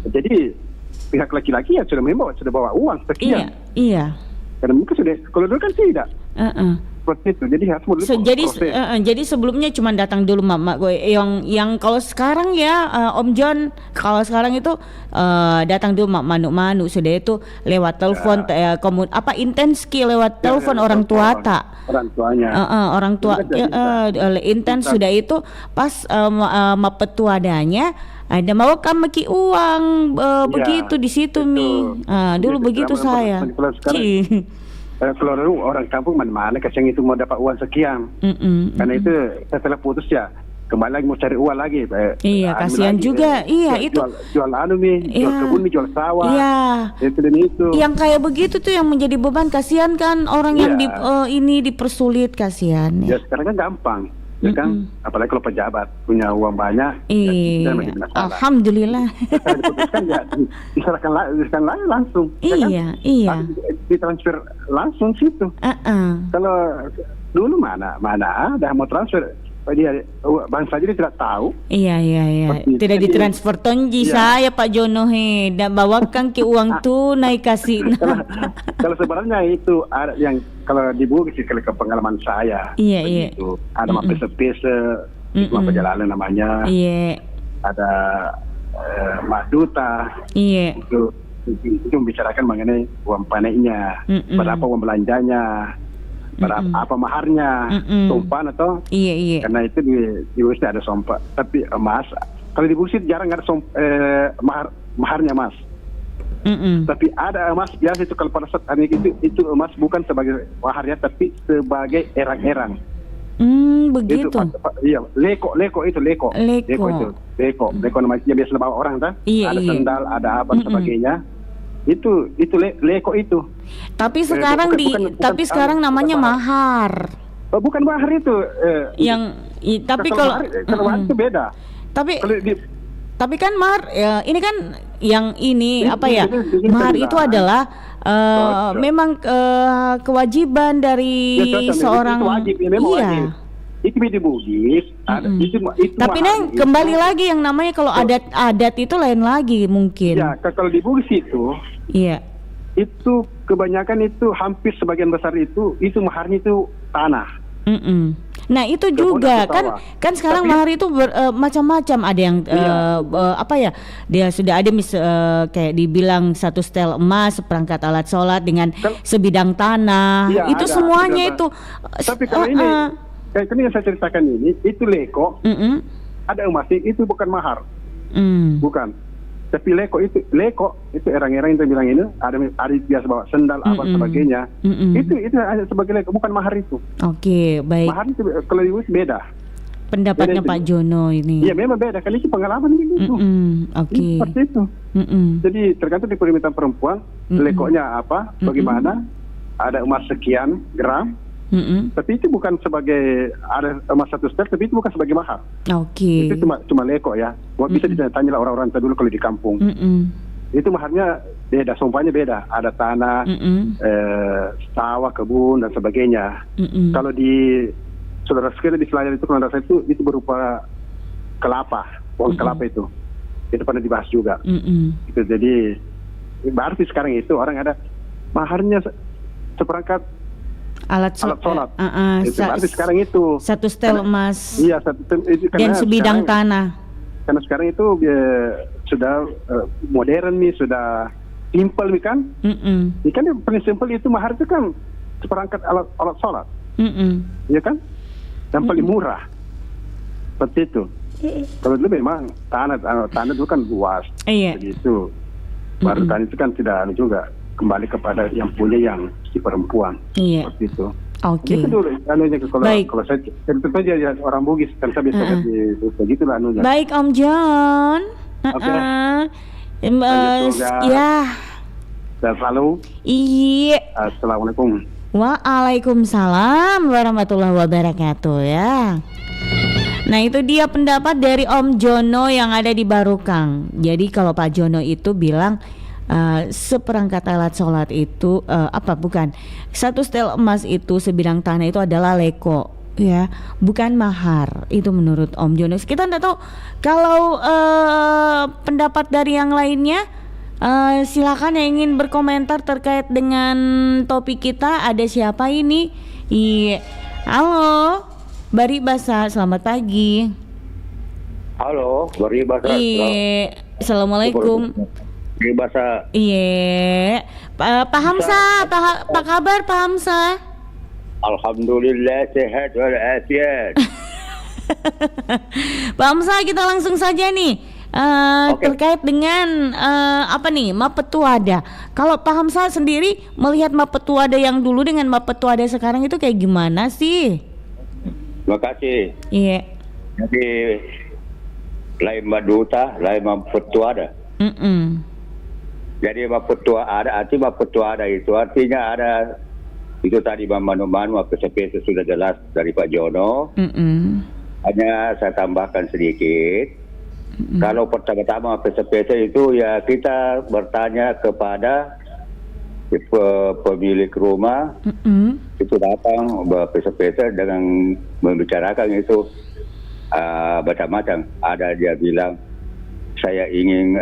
Jadi pihak laki-laki ya sudah bawa uang sekian. Iya. Karena mungkin sudah, kalau dulu kan tidak. Seperti itu. Jadi harus jadi sebelumnya cuma datang dulu mak gue yang kalau sekarang ya Om John, kalau sekarang itu datang dulu mak manu sudah itu lewat telepon intenski lewat telepon orang tua orang tuanya orang tua intens sudah itu pas petuadanya ada mau kamu ki uang begitu di situ dulu begitu saya. Kalau dulu orang kampung mana kasih itu mau dapat uang sekian, karena itu setelah putus ya kembali lagi mau cari uang lagi. Iya, kasihan juga. Itu jual jual kebun, jual sawah. Iya. Itu dan itu. Yang kayak begitu tuh yang menjadi beban, kasihan kan orang yang ini dipersulit, kasihan. Ya sekarang kan gampang. Ya kan, apalagi kalau pejabat punya uang banyak, ya alhamdulillah. Diputuskan ya diserahkan lagi langsung. Iya. Ditransfer langsung situ. Kalau dulu mana ada mau transfer, dia bangsa jadi tidak tahu. Iya. Tidak ditransfer tonji saya Pak Jono dan bawakan ke uang tunai kasih. Kalau sebenarnya itu ada yang kalau di Bugis sih, kalau ke pengalaman saya. Iya. Ada pese-pese, perjalanan namanya. Iya. Ada Mas Duta. Iya. Itu membicarakan mengenai uang panennya, berapa uang belanjanya, berapa apa maharnya, sompan atau iya. Karena itu di Bugis ada sompan, tapi emas. Kalau di Bugis jarang ada maharnya emas. Tapi ada emas biasa itu kalau pada saat itu emas bukan sebagai maharnya tapi sebagai erang-erang. Begitu. Iya, leko itu. Leko namanya biasa bawa orang kan? Iya. Ada sendal, ada apa sebagainya. Itu leko itu. Tapi sekarang sekarang namanya mahar. Bukan mahar itu. Tapi kalau mahar itu beda. Tapi kan mahar ini kan yang ini mahar itu adalah memang kewajiban dari seorang. Itu wajib. Itu di Bugis. Itu tapi Neng kembali lagi yang namanya kalau adat itu lain lagi mungkin. Ya kalau di Bugis itu. Iya. Itu kebanyakan itu hampir sebagian besar itu maharnya itu tanah. Nah itu juga kan sekarang mahar itu macam-macam, ada yang dia sudah ada kayak dibilang 1 setel emas, seperangkat alat sholat dengan sebidang tanah, itu ada, semuanya itu. Tapi kalau ini kayak ini yang saya ceritakan ini itu leko, ada emas itu bukan mahar, bukan. Tapi leko itu erang-erang yang bilang ini ada biasa bawa sendal apa sebagainya. Itu hanya sebagai leko, bukan mahar itu. Oke, baik. Mahar itu kalau itu beda. Pendapatnya beda, Pak Jono ini. Iya memang beda, kan itu pengalaman gitu. Oke. Seperti itu. Jadi tergantung di permintaan perempuan, lekonya apa, bagaimana, ada emas sekian gram. Tapi itu bukan sebagai ada emas 1 setel, tapi itu bukan sebagai mahar. Oke. Itu cuma leko ya. Bisa ditanya lah orang-orang dulu kalau di kampung. Itu maharnya beda, sumpahnya beda. Ada tanah, sawah, kebun dan sebagainya. Kalau di saudara sekalian di Selayar itu kalau itu berupa kelapa, pohon kelapa itu pernah dibahas juga. Itu jadi berarti sekarang itu orang ada maharnya seperangkat alat sholat. Berarti sekarang itu 1 setel emas. Iya, dan sebidang tanah. Karena sekarang itu sudah modern nih, sudah simpel nih kan. Ini kan yang paling simpel itu mahar itu kan seperangkat alat sholat. Iya kan? Yang paling murah. Seperti itu. Kalau dulu memang tanah itu kan luas. Iya. Begitu. Baru tanah itu kan tidak juga kembali kepada yang punya yang si perempuan. Iya. Seperti itu. Oke. Itu dulu anunya kalau saya tentu saja ya orang Bugis kan saya bisa begitu lah anunya. Baik Om John. Oke. Ya. Dan selalu. Iya. Assalamualaikum. Waalaikumsalam warahmatullahi wabarakatuh ya. Nah itu dia pendapat dari Om Jono yang ada di Barukang. Jadi kalau Pak Jono itu bilang seperangkat alat sholat itu satu setel emas itu sebidang tanah itu adalah leko, ya, bukan mahar. Itu menurut Om Jones. Kita tidak tahu kalau pendapat dari yang lainnya. Silakan yang ingin berkomentar terkait dengan topik kita. Ada siapa ini? Halo, Bari Basa, selamat pagi. Halo, Bari Basa. Assalamualaikum. Bari Basa. Iya, Pak Hamsa, apa kabar Pak Hamsa? Alhamdulillah sehat walafiat. Pak Hamsa, kita langsung saja nih. Terkait dengan Mapetuada. Kalau Pak Hamsa sendiri melihat Mapetuada yang dulu dengan Mapetuada sekarang itu kayak gimana sih? Terima kasih. Iya. Jadi lain Maduta, lain Mapetuada. Jadi Mapetuada itu artinya ada itu tadi manu-manu PSP sudah jelas dari Pak Jono. Hanya saya tambahkan sedikit. Kalau pertama-tama PSP itu ya kita bertanya kepada pemilik rumah, itu datang PSP dengan membicarakan itu macam-macam. Ada dia bilang saya ingin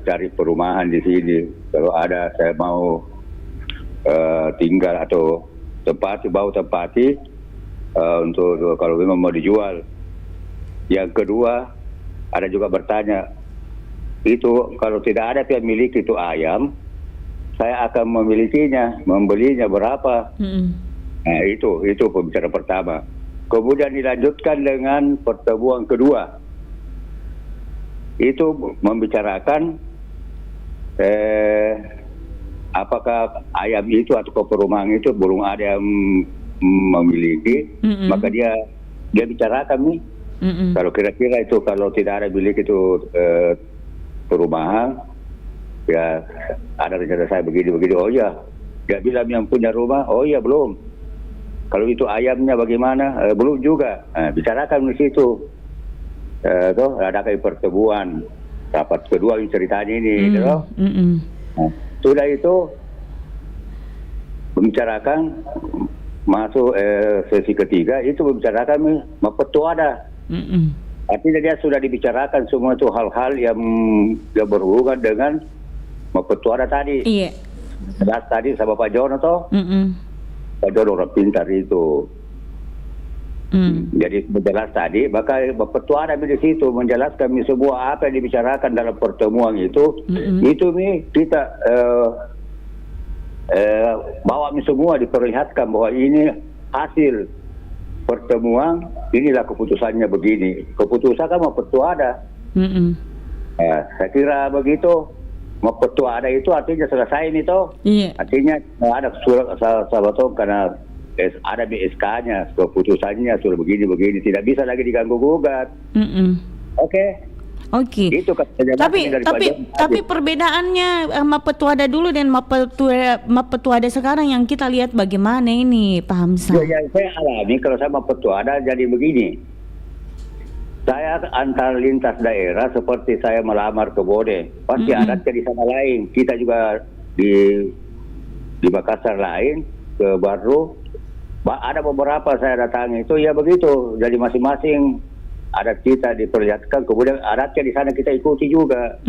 cari perumahan di sini. Kalau ada saya mau tinggal atau tempati untuk kalau memang mau dijual. Yang kedua ada juga bertanya itu kalau tidak ada yang milik itu ayam, saya akan membelinya berapa? Nah itu pembicaraan pertama. Kemudian dilanjutkan dengan pertemuan kedua. Itu membicarakan apakah ayam itu atau perumahan itu belum ada yang memiliki, maka dia bicarakan nih. Kalau kira-kira itu kalau tidak ada milik itu perumahan, ya ada rencana saya begini. Oh ya, dia bilang yang punya rumah, oh ya belum. Kalau itu ayamnya bagaimana? Belum juga. Bicarakan di situ. Ada kayak pertemuan rapat kedua yang ceritanya ini, sudah itu membicarakan masuk sesi ketiga itu membicarakan Mapetuada. Artinya dia sudah dibicarakan semua itu hal-hal yang berhubungan dengan Mapetuada tadi. Iya. Jelas tadi sama Pak Jono toh. Pak Jono orang pintar itu. Jadi menjelas tadi, maka Mapetuada di situ menjelaskan semua apa yang dibicarakan dalam pertemuan itu. Itu kita bawa semua diperlihatkan bahwa ini hasil pertemuan, inilah keputusannya begini. Keputusan kan Mapetuada. Saya kira begitu. Mapetuada itu artinya selesai ini toh. Artinya ada surat sahabat karena ada BSK-nya, keputusannya sudah begini, tidak bisa lagi diganggu gugat. Oke. Itu tapi perbedaannya Mapetuada dulu dan Mapetuada sekarang yang kita lihat bagaimana ini, Pak Hamsa? Ya, saya alami kalau saya Mapetuada jadi begini. Saya antar lintas daerah seperti saya melamar ke Bode, pasti adatnya di sana lain. Kita juga di Makassar lain, ke Baru. Ada beberapa saya datangi itu ya begitu. Jadi masing-masing adat kita diperlihatkan, kemudian adatnya di sana kita ikuti juga.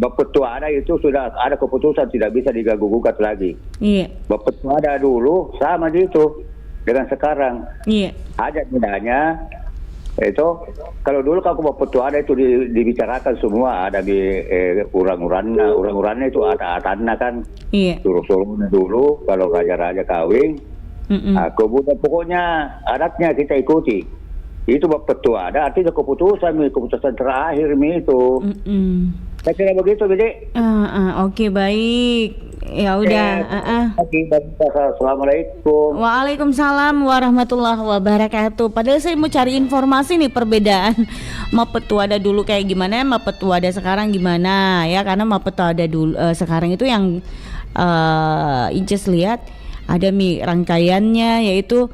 Mapetuada itu sudah ada keputusan tidak bisa diganggu gugat lagi. Mapetuada dulu sama gitu dengan sekarang. Ada bedanya itu kalau dulu kalau Mapetuada itu dibicarakan semua ada di urang-urannya itu ada atanna kan. Suruh-suruhnya dulu kalau raja-raja kawin. Kemudian pokoknya adatnya kita ikuti. Itu Mapetuada artinya keputusan terakhir itu. Saya kira begitu, Bede. Oke, baik. Ya udah. Assalamualaikum. Waalaikumsalam warahmatullahi wabarakatuh. Padahal saya mau cari informasi nih perbedaan Mapetuada dulu kayak gimana, Mapetuada sekarang gimana ya, karena Mapetuada dulu sekarang itu yang Inces lihat ada rangkaiannya yaitu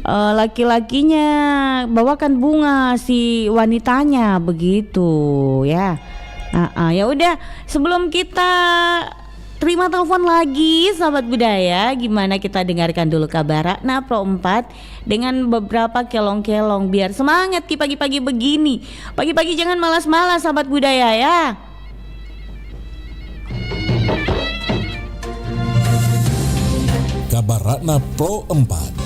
laki-lakinya bawakan bunga si wanitanya begitu ya. Ya udah, sebelum kita terima telepon lagi sahabat budaya, gimana kita dengarkan dulu kabar Ratna Pro 4 dengan beberapa kelong-kelong biar semangat di pagi-pagi begini. Pagi-pagi jangan malas-malas sahabat budaya ya. Kabar Ratna Pro 4.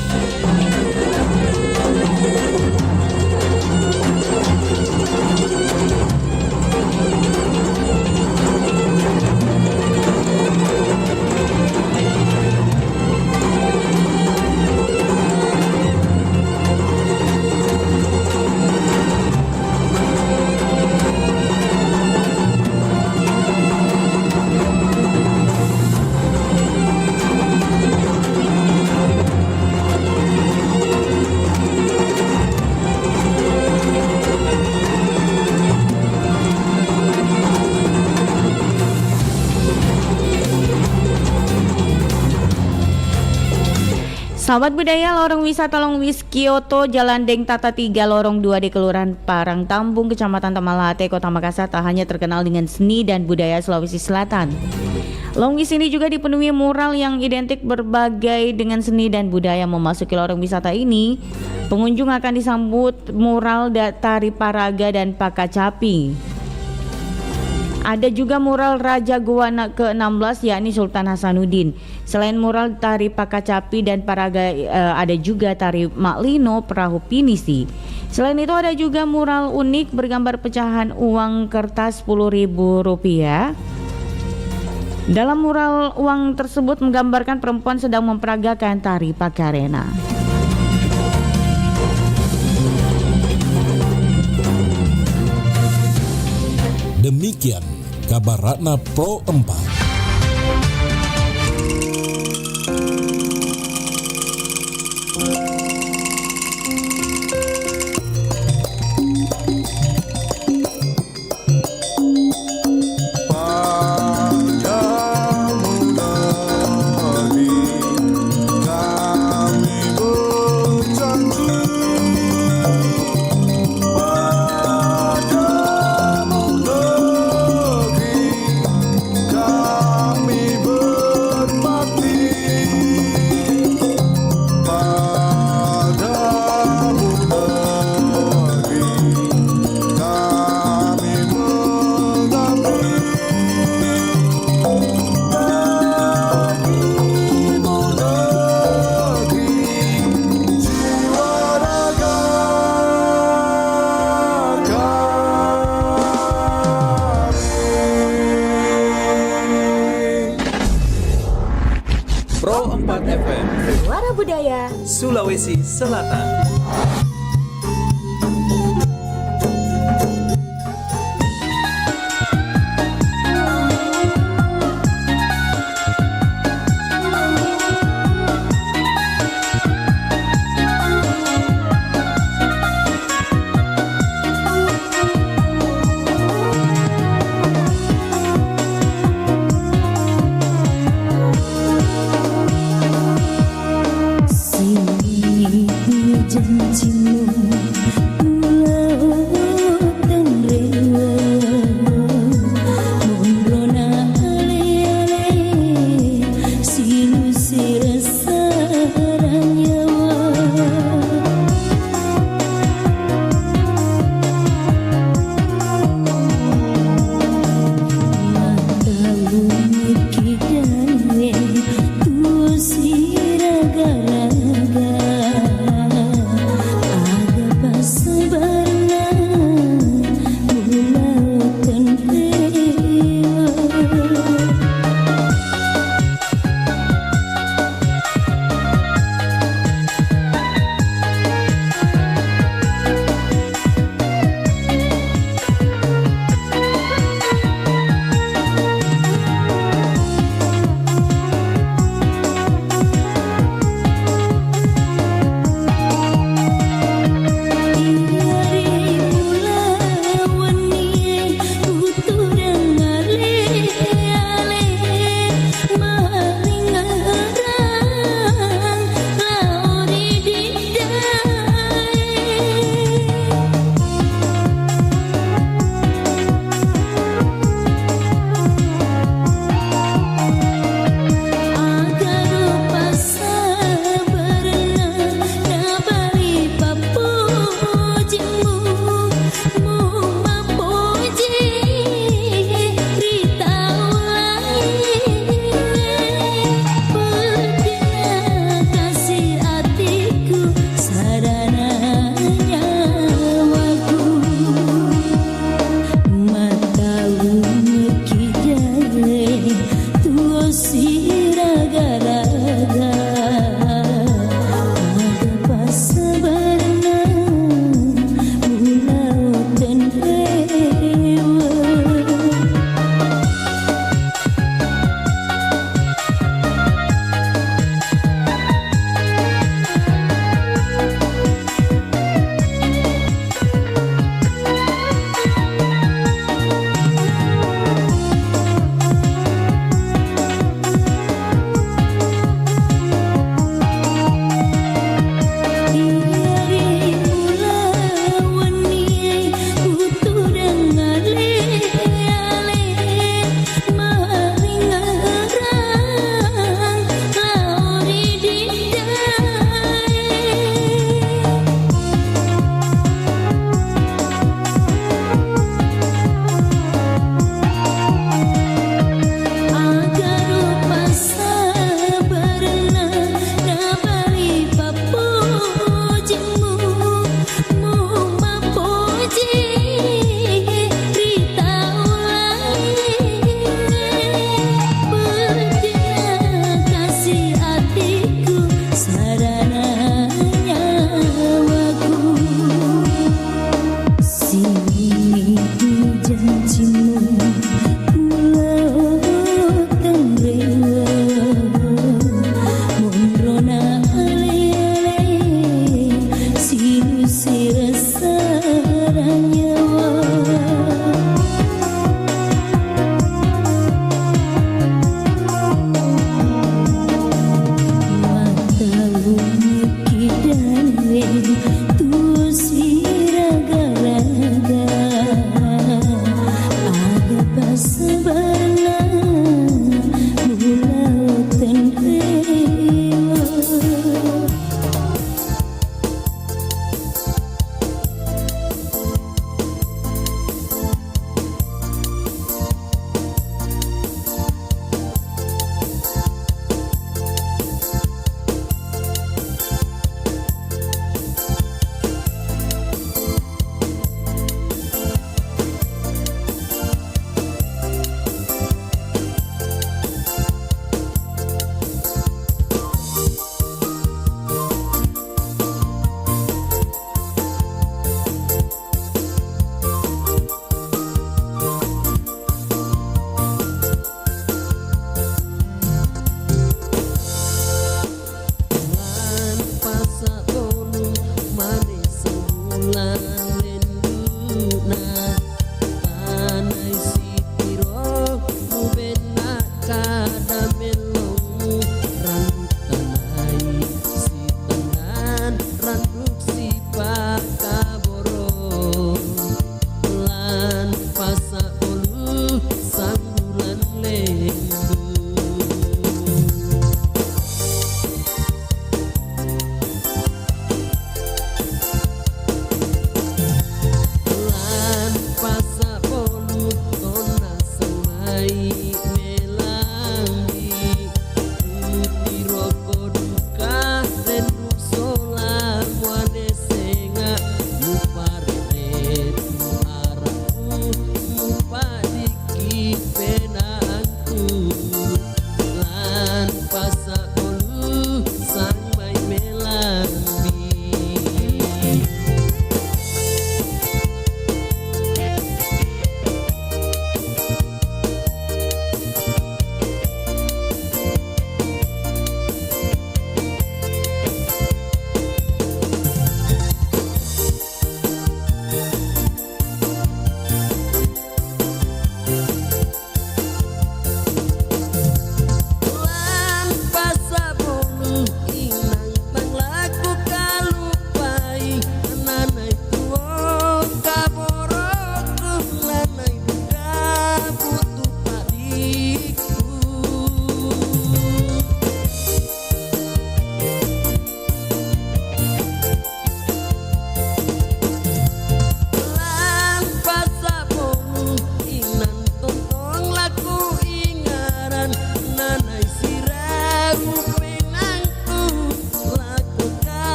Sahabat budaya, lorong wisata Longwis Kyoto, Jalan Deng Tata 3, lorong 2 di Kelurahan Parang Tambung, Kecamatan Tamalate, Kota Makassar tak hanya terkenal dengan seni dan budaya Sulawesi Selatan. Longwis ini juga dipenuhi mural yang identik berbagai dengan seni dan budaya. Memasuki lorong wisata ini, pengunjung akan disambut mural tari Paraga dan Pakacapi. Ada juga mural Raja Goa ke-16 yakni Sultan Hasanuddin. Selain mural tari Pakacapi dan Paraga, ada juga tari Maklino Perahu Pinisi. Selain itu ada juga mural unik bergambar pecahan uang kertas Rp10.000. Dalam mural uang tersebut menggambarkan perempuan sedang memperagakan tari Pakarena. Demikian kabar Ratna Pro 4. Pro 4 FM, Suara Budaya Sulawesi Selatan.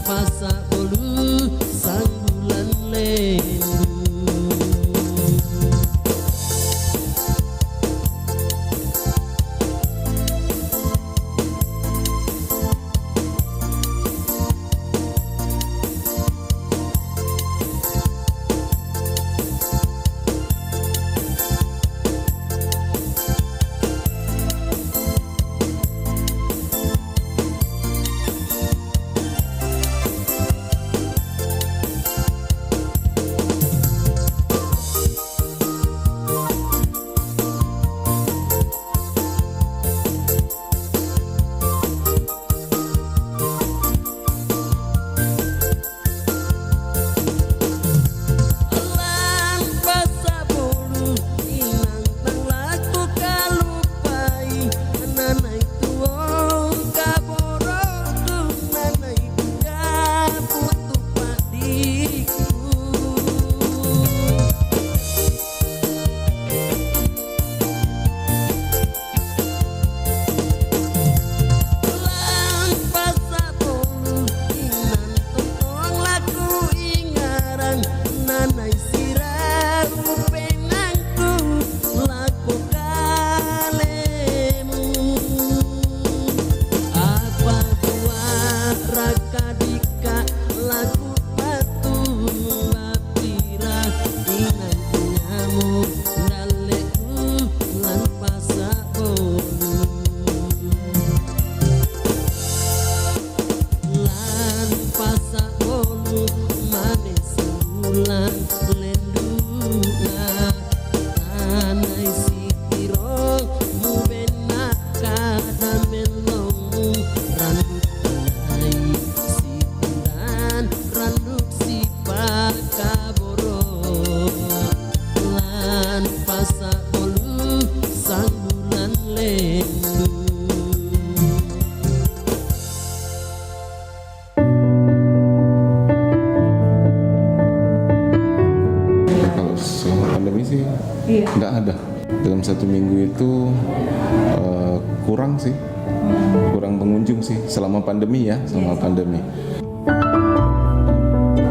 pasak bolu sang bulan lendu. Nggak ada. Dalam 1 minggu itu kurang sih, kurang pengunjung sih selama pandemi ya, selama pandemi.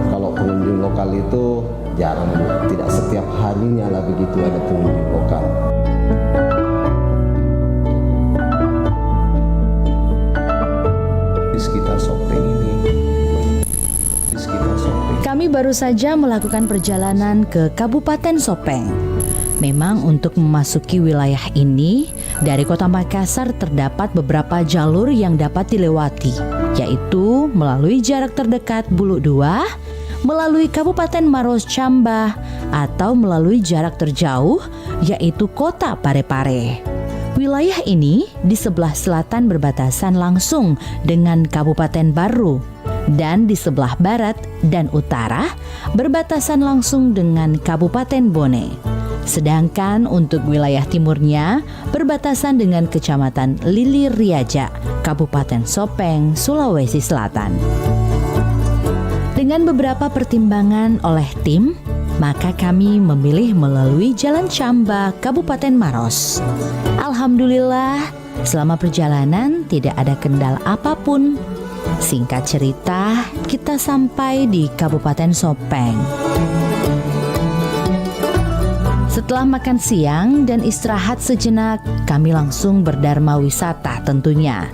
Kalau pengunjung lokal itu jarang, tidak setiap harinya lah begitu ada pengunjung lokal. Di sekitar Sopeng ini. Kami baru saja melakukan perjalanan ke Kabupaten Sopeng. Memang untuk memasuki wilayah ini, dari Kota Makassar terdapat beberapa jalur yang dapat dilewati, yaitu melalui jarak terdekat Buluk 2, melalui Kabupaten Maros Camba, atau melalui jarak terjauh, yaitu Kota Parepare. Wilayah ini di sebelah selatan berbatasan langsung dengan Kabupaten Baru, dan di sebelah barat dan utara berbatasan langsung dengan Kabupaten Bone. Sedangkan untuk wilayah timurnya berbatasan dengan Kecamatan Lili Riaja, Kabupaten Sopeng, Sulawesi Selatan. Dengan beberapa pertimbangan oleh tim, maka kami memilih melalui Jalan Camba, Kabupaten Maros. Alhamdulillah, selama perjalanan tidak ada kendala apapun. Singkat cerita, kita sampai di Kabupaten Sopeng. Setelah makan siang dan istirahat sejenak, kami langsung berdharma wisata tentunya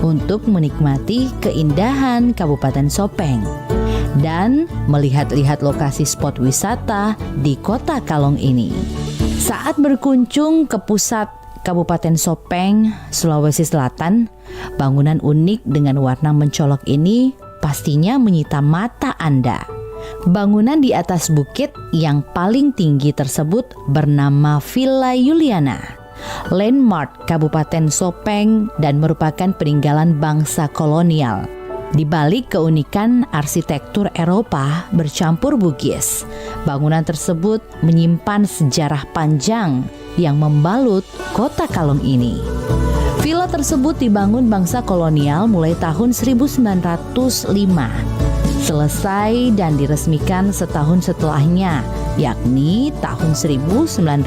untuk menikmati keindahan Kabupaten Sopeng dan melihat-lihat lokasi spot wisata di Kota Kalong ini. Saat berkunjung ke pusat Kabupaten Sopeng, Sulawesi Selatan, bangunan unik dengan warna mencolok ini pastinya menyita mata Anda. Bangunan di atas bukit yang paling tinggi tersebut bernama Villa Juliana, landmark Kabupaten Sopeng dan merupakan peninggalan bangsa kolonial. Di balik keunikan arsitektur Eropa bercampur Bugis, bangunan tersebut menyimpan sejarah panjang yang membalut Kota Kalong ini. Villa tersebut dibangun bangsa kolonial mulai tahun 1905. Selesai dan diresmikan setahun setelahnya, yakni tahun 1906.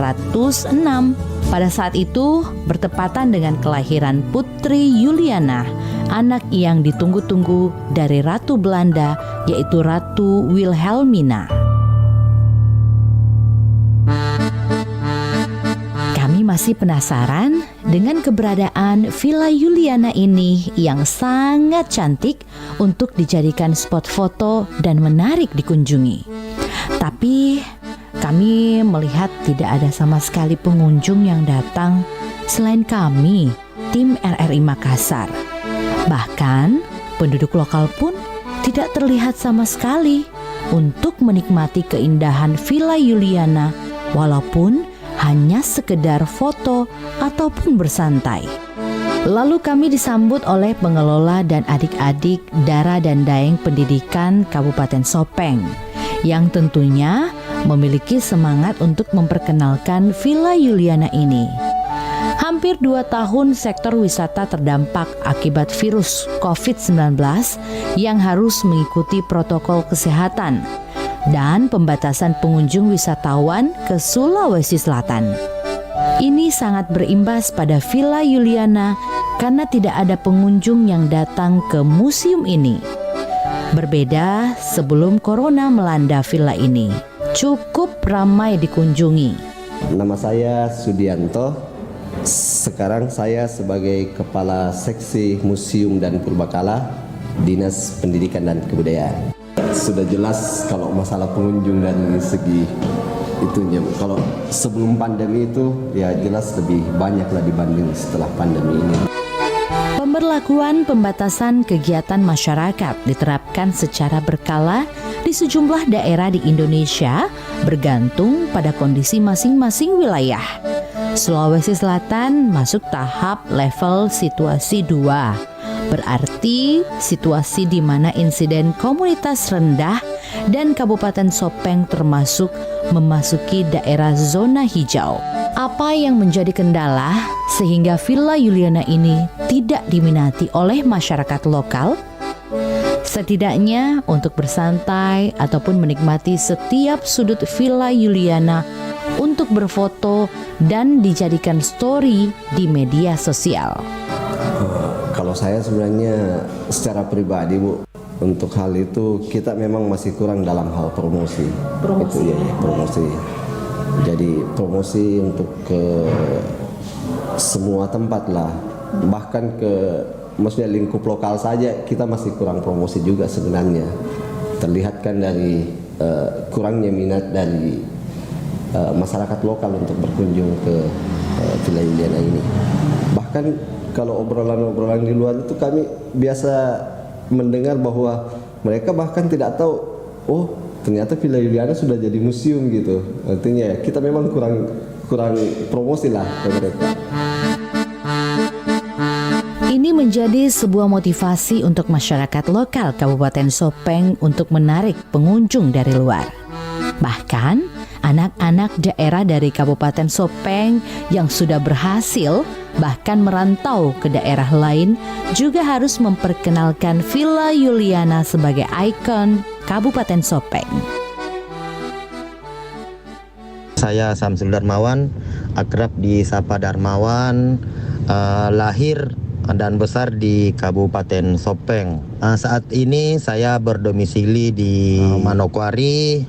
Pada saat itu bertepatan dengan kelahiran Putri Juliana, anak yang ditunggu-tunggu dari Ratu Belanda, yaitu Ratu Wilhelmina. Kami masih penasaran dengan keberadaan Villa Juliana ini yang sangat cantik untuk dijadikan spot foto dan menarik dikunjungi. Tapi kami melihat tidak ada sama sekali pengunjung yang datang selain kami, tim RRI Makassar. Bahkan penduduk lokal pun tidak terlihat sama sekali untuk menikmati keindahan Villa Juliana walaupun hanya sekedar foto ataupun bersantai. Lalu kami disambut oleh pengelola dan adik-adik Dara dan Daeng Pendidikan Kabupaten Sopeng yang tentunya memiliki semangat untuk memperkenalkan Villa Juliana ini. Hampir 2 tahun sektor wisata terdampak akibat virus COVID-19 yang harus mengikuti protokol kesehatan dan pembatasan pengunjung wisatawan ke Sulawesi Selatan. Ini sangat berimbas pada Villa Juliana karena tidak ada pengunjung yang datang ke museum ini. Berbeda sebelum corona melanda villa ini, cukup ramai dikunjungi. Nama saya Sudianto. Sekarang saya sebagai Kepala Seksi Museum dan Purbakala Dinas Pendidikan dan Kebudayaan. Sudah jelas kalau masalah pengunjung dari segi itunya. Kalau sebelum pandemi itu ya jelas lebih banyak lah dibanding setelah pandemi ini. Pemberlakuan pembatasan kegiatan masyarakat diterapkan secara berkala di sejumlah daerah di Indonesia bergantung pada kondisi masing-masing wilayah. Sulawesi Selatan masuk tahap level situasi 2. Berarti situasi di mana insiden komunitas rendah dan Kabupaten Sopeng termasuk memasuki daerah zona hijau. Apa yang menjadi kendala sehingga Villa Juliana ini tidak diminati oleh masyarakat lokal? Setidaknya untuk bersantai ataupun menikmati setiap sudut Villa Juliana untuk berfoto dan dijadikan story di media sosial. Kalau saya sebenarnya secara pribadi Bu, untuk hal itu kita memang masih kurang dalam hal promosi. Itu ya, promosi. Jadi promosi untuk ke semua tempat lah, bahkan ke maksudnya lingkup lokal saja kita masih kurang promosi juga sebenarnya. Terlihat kan dari kurangnya minat dari masyarakat lokal untuk berkunjung ke Villa Juliana ini. Bahkan kalau obrolan-obrolan di luar itu kami biasa mendengar bahwa mereka bahkan tidak tahu, oh ternyata Villa Juliana sudah jadi museum gitu. Artinya kita memang kurang promosi lah ke mereka. Ini menjadi sebuah motivasi untuk masyarakat lokal Kabupaten Sopeng untuk menarik pengunjung dari luar. Bahkan anak-anak daerah dari Kabupaten Sopeng yang sudah berhasil bahkan merantau ke daerah lain juga harus memperkenalkan Villa Juliana sebagai ikon Kabupaten Sopeng. Saya Samsul Darmawan, akrab disapa Darmawan, lahir dan besar di Kabupaten Sopeng. Saat ini saya berdomisili di Manokwari,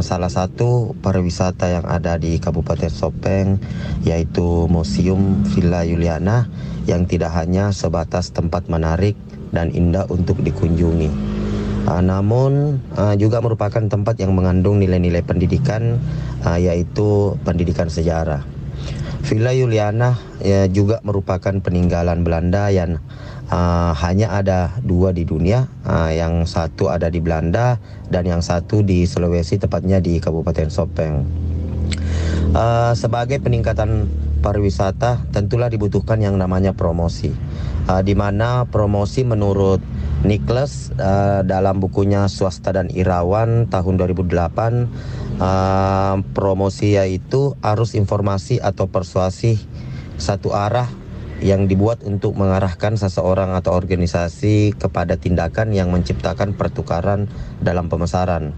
salah satu pariwisata yang ada di Kabupaten Sopeng, yaitu Museum Villa Juliana yang tidak hanya sebatas tempat menarik dan indah untuk dikunjungi, namun juga merupakan tempat yang mengandung nilai-nilai pendidikan, yaitu pendidikan sejarah. Villa Juliana juga merupakan peninggalan Belanda yang hanya ada 2 di dunia, yang satu ada di Belanda dan yang satu di Sulawesi, tepatnya di Kabupaten Sopeng. Sebagai peningkatan pariwisata tentulah dibutuhkan yang namanya promosi, di mana promosi menurut Niklas dalam bukunya Swasta dan Irawan tahun 2008, promosi yaitu arus informasi atau persuasi satu arah yang dibuat untuk mengarahkan seseorang atau organisasi kepada tindakan yang menciptakan pertukaran dalam pemasaran.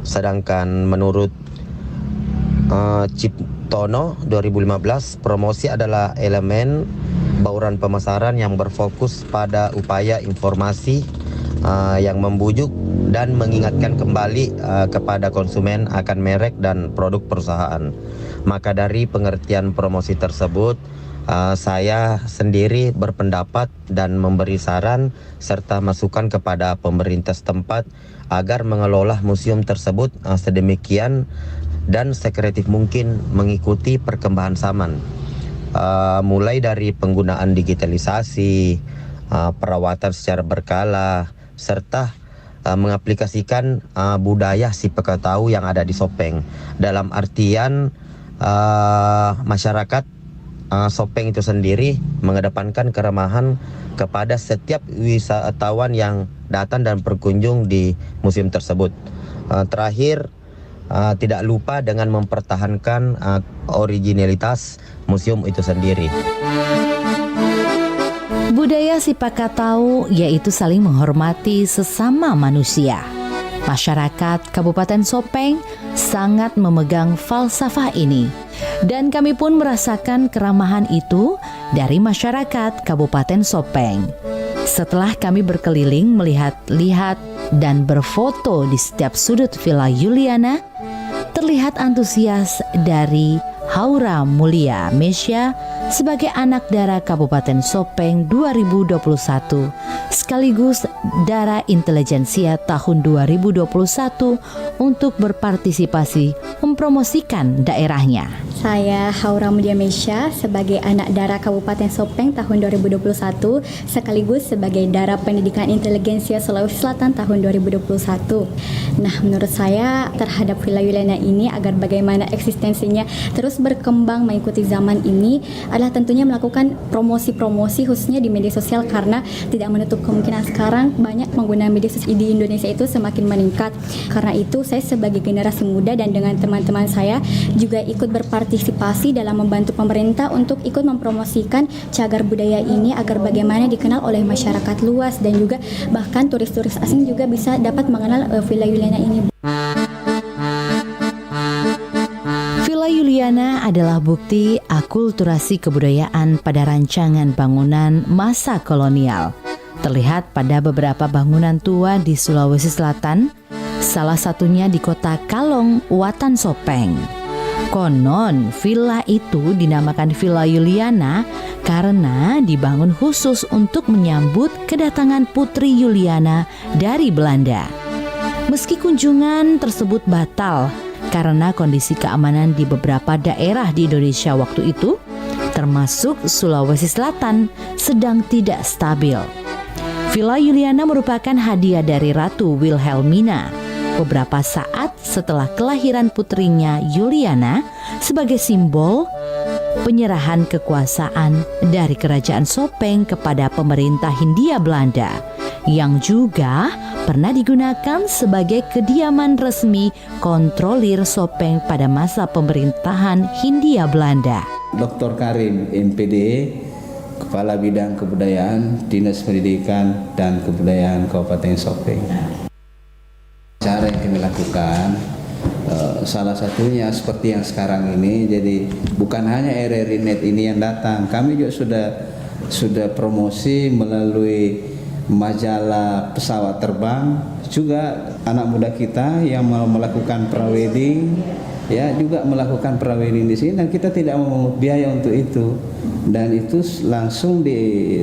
Sedangkan menurut Ciptono 2015, promosi adalah elemen bauran pemasaran yang berfokus pada upaya informasi yang membujuk dan mengingatkan kembali kepada konsumen akan merek dan produk perusahaan. Maka dari pengertian promosi tersebut, saya sendiri berpendapat dan memberi saran serta masukan kepada pemerintah setempat agar mengelola museum tersebut sedemikian dan sekreatif mungkin mengikuti perkembangan zaman. Mulai dari penggunaan digitalisasi, perawatan secara berkala, serta mengaplikasikan budaya si Pekatau yang ada di Sopeng. Dalam artian masyarakat Sopeng itu sendiri mengedepankan keramahan kepada setiap wisatawan yang datang dan berkunjung di museum tersebut. Terakhir, tidak lupa dengan mempertahankan originalitas museum itu sendiri. Budaya si Pekatau yaitu saling menghormati sesama manusia. Masyarakat Kabupaten Sopeng sangat memegang falsafah ini, dan kami pun merasakan keramahan itu dari masyarakat Kabupaten Sopeng. Setelah kami berkeliling melihat-lihat dan berfoto di setiap sudut Villa Juliana, terlihat antusias dari Haura Mulia Mesya sebagai anak dara Kabupaten Sopeng 2021 sekaligus Dara Intelijensia tahun 2021 untuk berpartisipasi mempromosikan daerahnya. Saya Haura Mulia Mesya sebagai anak dara Kabupaten Sopeng tahun 2021 sekaligus sebagai Dara Pendidikan Intelijensia Sulawesi Selatan tahun 2021. Nah, menurut saya terhadap Villa Juliana ini agar bagaimana eksistensinya terus berkembang mengikuti zaman ini adalah tentunya melakukan promosi-promosi khususnya di media sosial, karena tidak menutup kemungkinan sekarang banyak pengguna media sosial di Indonesia itu semakin meningkat. Karena itu saya sebagai generasi muda dan dengan teman-teman saya juga ikut berpartisipasi dalam membantu pemerintah untuk ikut mempromosikan cagar budaya ini agar bagaimana dikenal oleh masyarakat luas dan juga bahkan turis-turis asing juga bisa dapat mengenal Villa Juliana ini. Villa Juliana adalah bukti akulturasi kebudayaan pada rancangan bangunan masa kolonial. Terlihat pada beberapa bangunan tua di Sulawesi Selatan, salah satunya di kota Kalong, Watan Sopeng. Konon, villa itu dinamakan Villa Juliana karena dibangun khusus untuk menyambut kedatangan Putri Juliana dari Belanda. Meski kunjungan tersebut batal karena kondisi keamanan di beberapa daerah di Indonesia waktu itu, termasuk Sulawesi Selatan, sedang tidak stabil. Villa Juliana merupakan hadiah dari Ratu Wilhelmina beberapa saat setelah kelahiran putrinya Juliana sebagai simbol penyerahan kekuasaan dari Kerajaan Sopeng kepada pemerintah Hindia Belanda, yang juga pernah digunakan sebagai kediaman resmi kontrolir Sopeng pada masa pemerintahan Hindia Belanda. Dr. Karim, MPD, Kepala Bidang Kebudayaan, Dinas Pendidikan dan Kebudayaan Kabupaten Sopeng. Cara yang kami lakukan, salah satunya seperti yang sekarang ini, jadi bukan hanya RRI Net ini yang datang, kami juga sudah promosi melalui majalah pesawat terbang, juga anak muda kita yang mau melakukan prawedding, ya juga melakukan prawedding di sini, dan kita tidak memungut biaya untuk itu, dan itu langsung di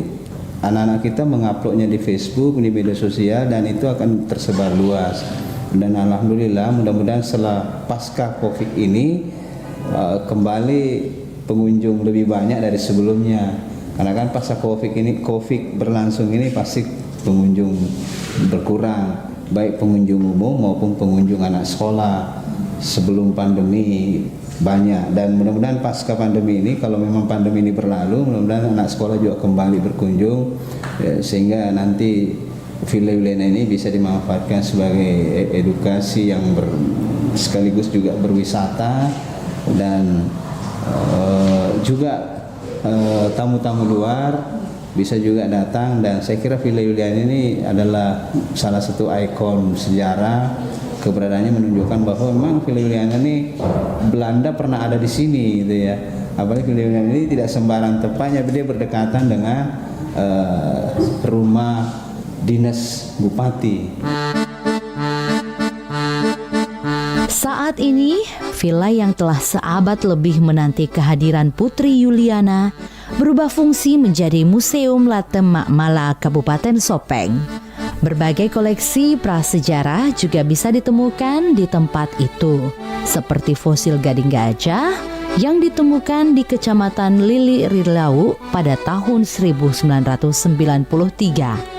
anak-anak kita menguploadnya di Facebook, di media sosial, dan itu akan tersebar luas. Dan alhamdulillah, mudah-mudahan setelah pasca Covid ini kembali pengunjung lebih banyak dari sebelumnya. Karena kan pasca Covid berlangsung ini pasti pengunjung berkurang, baik pengunjung umum maupun pengunjung anak sekolah. Sebelum pandemi banyak, dan mudah-mudahan pasca pandemi ini, kalau memang pandemi ini berlalu, mudah-mudahan anak sekolah juga kembali berkunjung, sehingga nanti Villa Juliana ini bisa dimanfaatkan sebagai edukasi yang sekaligus juga berwisata, dan juga tamu-tamu luar bisa juga datang. Dan saya kira Villa Juliana ini adalah salah satu ikon sejarah, keberadaannya menunjukkan bahwa memang Villa Juliana ini Belanda pernah ada di sini gitu ya. Apalagi Villa Yuliana ini tidak sembarang tempatnya, dia berdekatan dengan rumah dinas bupati. Saat ini, villa yang telah seabad lebih menanti kehadiran Putri Yuliana berubah fungsi menjadi Museum Latem Makmala Kabupaten Sopeng. Berbagai koleksi prasejarah juga bisa ditemukan di tempat itu, seperti fosil gading gajah yang ditemukan di Kecamatan Lili Rilau pada tahun 1993.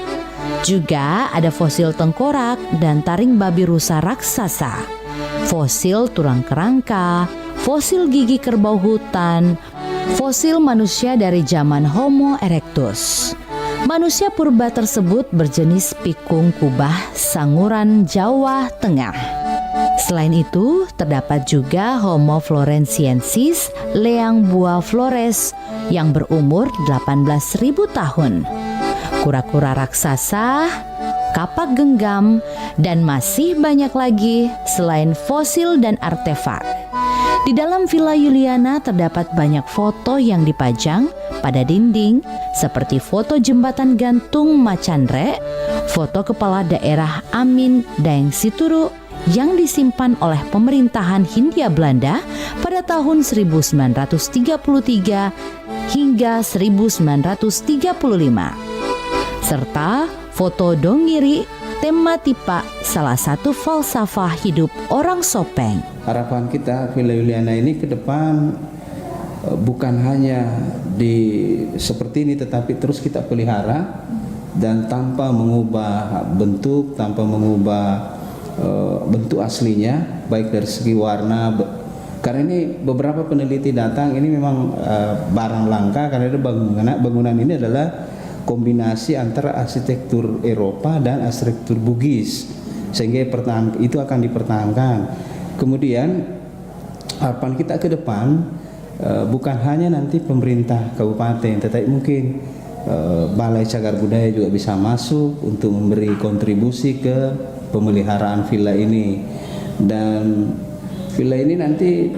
Juga ada fosil tengkorak dan taring babi rusa raksasa, fosil tulang kerangka, fosil gigi kerbau hutan, fosil manusia dari zaman Homo erectus. Manusia purba tersebut berjenis pikung kubah Sanguran Jawa Tengah. Selain itu, terdapat juga Homo florensiensis Leang Bua Flores yang berumur 18.000 tahun. Kura-kura raksasa, kapak genggam, dan masih banyak lagi selain fosil dan artefak. Di dalam Villa Yuliana terdapat banyak foto yang dipajang pada dinding seperti foto jembatan gantung Macandre, foto kepala daerah Amin Daeng Situru yang disimpan oleh pemerintahan Hindia Belanda pada tahun 1933 hingga 1935. Serta foto Dongiri Tematipa, salah satu falsafah hidup orang Sopeng. Harapan kita Villa Yuliana ini ke depan bukan hanya seperti ini, tetapi terus kita pelihara dan tanpa mengubah bentuk, tanpa mengubah bentuk aslinya, baik dari segi warna. Karena ini beberapa peneliti datang, ini memang barang langka karena bangunan ini adalah kombinasi antara arsitektur Eropa dan arsitektur Bugis, sehingga itu akan dipertahankan. Kemudian harapan kita ke depan bukan hanya nanti pemerintah kabupaten, tetapi mungkin Balai Cagar Budaya juga bisa masuk untuk memberi kontribusi ke pemeliharaan villa ini. Dan villa ini nanti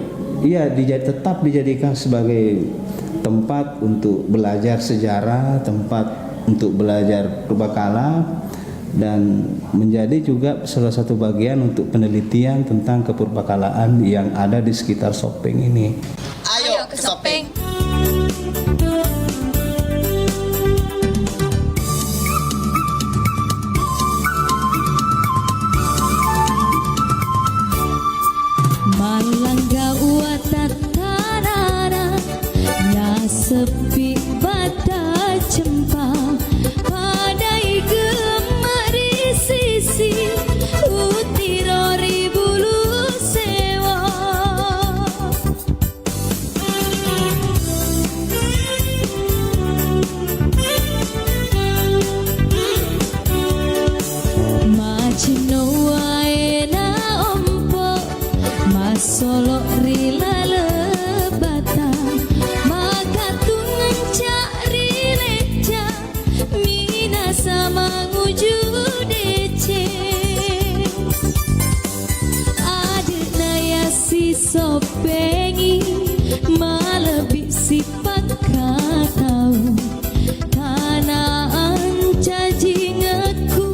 tetap dijadikan sebagai tempat untuk belajar sejarah, tempat untuk belajar purbakala, dan menjadi juga salah satu bagian untuk penelitian tentang kepurbakalaan yang ada di sekitar Sopeng ini. Ayo ke Sopeng. Malangga watatanana nya sepi bata cempa padai gemak di sisi utirori bulu sewa. Macino waena ompo masolo rila lebata maka tungan cari leca mina sama nguju dece adena ya si Sopengi malebi si pakatau tanaan caji ngaku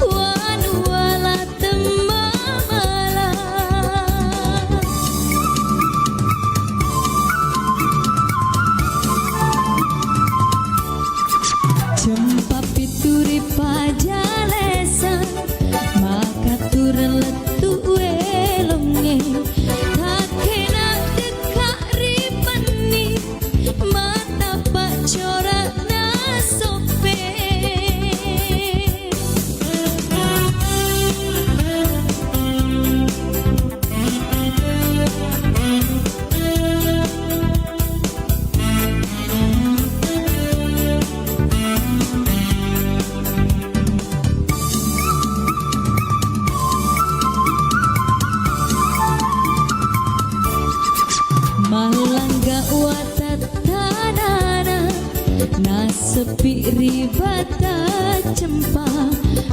wanu wala temamala. Cempa pituri pajalesan maka turun letu welonge takena dekak ripani mata pak corak na Sopeng. Malangga watatanana na sepi ribata cempa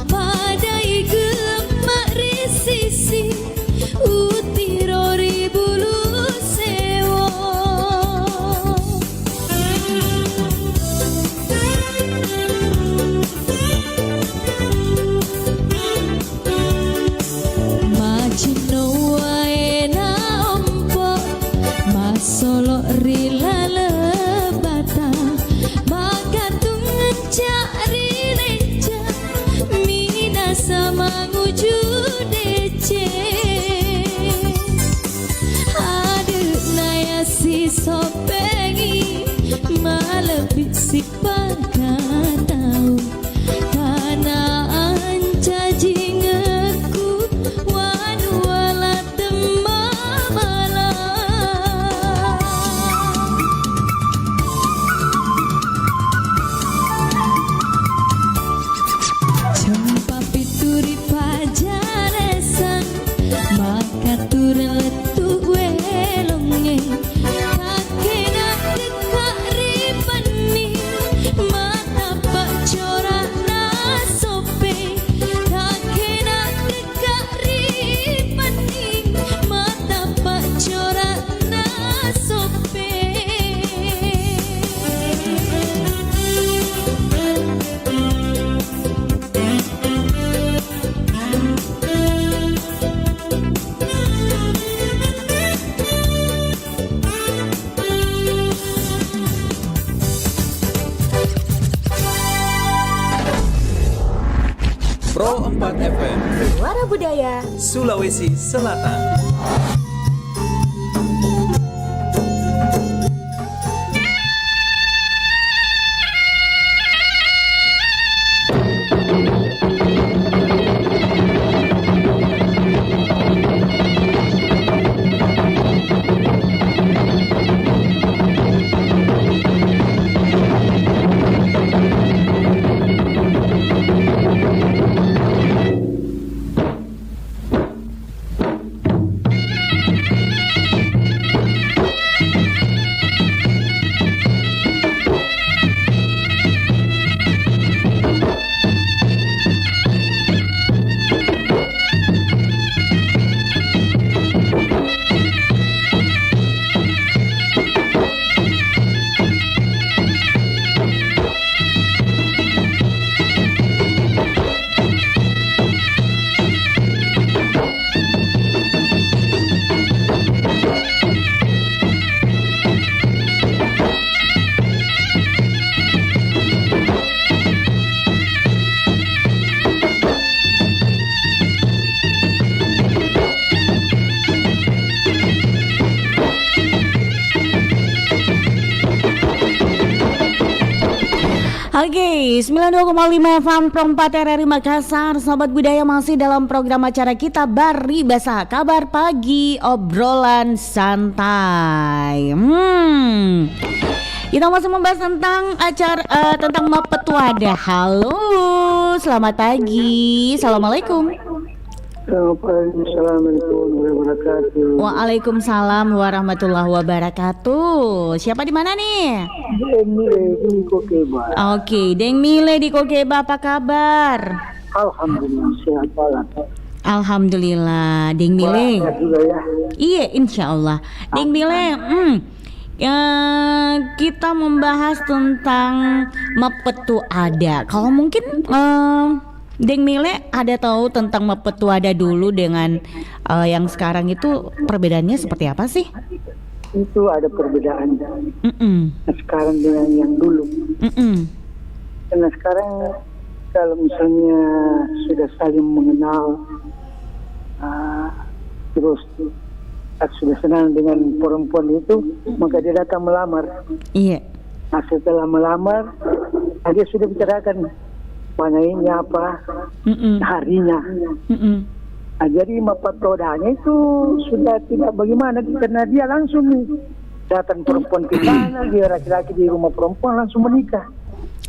padai gemak risisi utirori bulu sewa. manguju DC. Aduh naya si sopengi malah bisik tahu tanah ancaji ngeku wanu wala temamala. Cempa pituri pajalesan maka turun letu welonge kakena dekak ripani mata pak corak nasope kakena dekak ripani mata pak corak nasope. Pro 4 FM Suara Budaya Sulawesi Selatan. Oke, 92,5 FM Pro 4 RRI Makassar. Sobat Budaya masih dalam program acara kita Baribasa, kabar pagi obrolan santai. Kita masih membahas tentang acara tentang Mapetuada. Halo, selamat pagi. Assalamualaikum. Assalamualaikum warahmatullahi wabarakatuh. Waalaikumsalam warahmatullahi wabarakatuh. Siapa di mana nih? Deng Mile di Kokeba. Oke, Deng Mile di Kokeba, apa kabar? Alhamdulillah sehat banget. Alhamdulillah, Deng Mile. Ya. Iya, insya Allah. Deng Mile, kita membahas tentang Mapetuada. Kalau mungkin Deng Mile ada tahu tentang Mapetuada dulu dengan yang sekarang itu perbedaannya seperti apa sih? Itu ada perbedaan sekarang dengan yang dulu. Karena sekarang kalau misalnya sudah saling mengenal, terus sudah senang dengan perempuan itu, maka dia datang melamar. Iya. Nah setelah melamar, dia sudah bicarakan panainya apa, harinya. Nah, jadi Mapetuadanya itu sudah tidak bagaimana, karena dia langsung datang perempuan ke sana, dia laki-laki di rumah perempuan langsung menikah.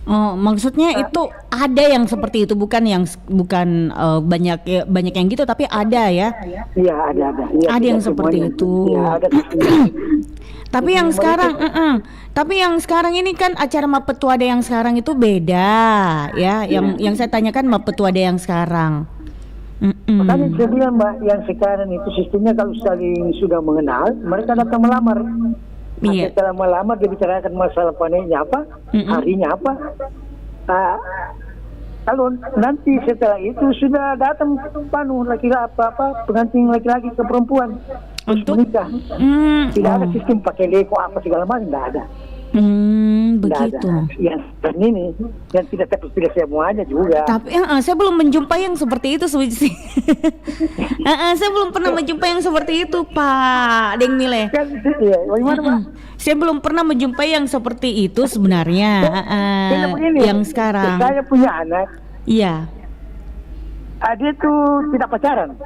Oh, maksudnya itu ada yang seperti itu, bukan banyak yang gitu, tapi ada ya? Iya ada. Ya, ada yang seperti itu. Ya, ada. Tapi yang sekarang ini kan acara Mapetuada yang sekarang itu beda ya. Yang saya tanyakan Mapetuada yang sekarang. Makanya saya bilang Mbak, yang sekarang itu sistemnya kalau saling sudah mengenal, mereka datang melamar. Iya. Setelah melamar dia bicarakan masalah panennya apa, harinya apa. Kalau nanti setelah itu sudah datang laki-laki pengantin laki-laki ke perempuan untuk menikah. Tidak ada sistem pakai leko apa segala macam, tidak ada. Begitu. Yang ini yang tidak semuanya juga. Tapi saya belum menjumpai yang seperti itu sih. Saya belum pernah menjumpai yang seperti itu, Pak Deng Mile. Iya, bagaimana, Pak? Saya belum pernah menjumpai yang seperti itu sebenarnya. Yang sekarang. Saya punya anak. Iya. Dia tuh tidak pacaran.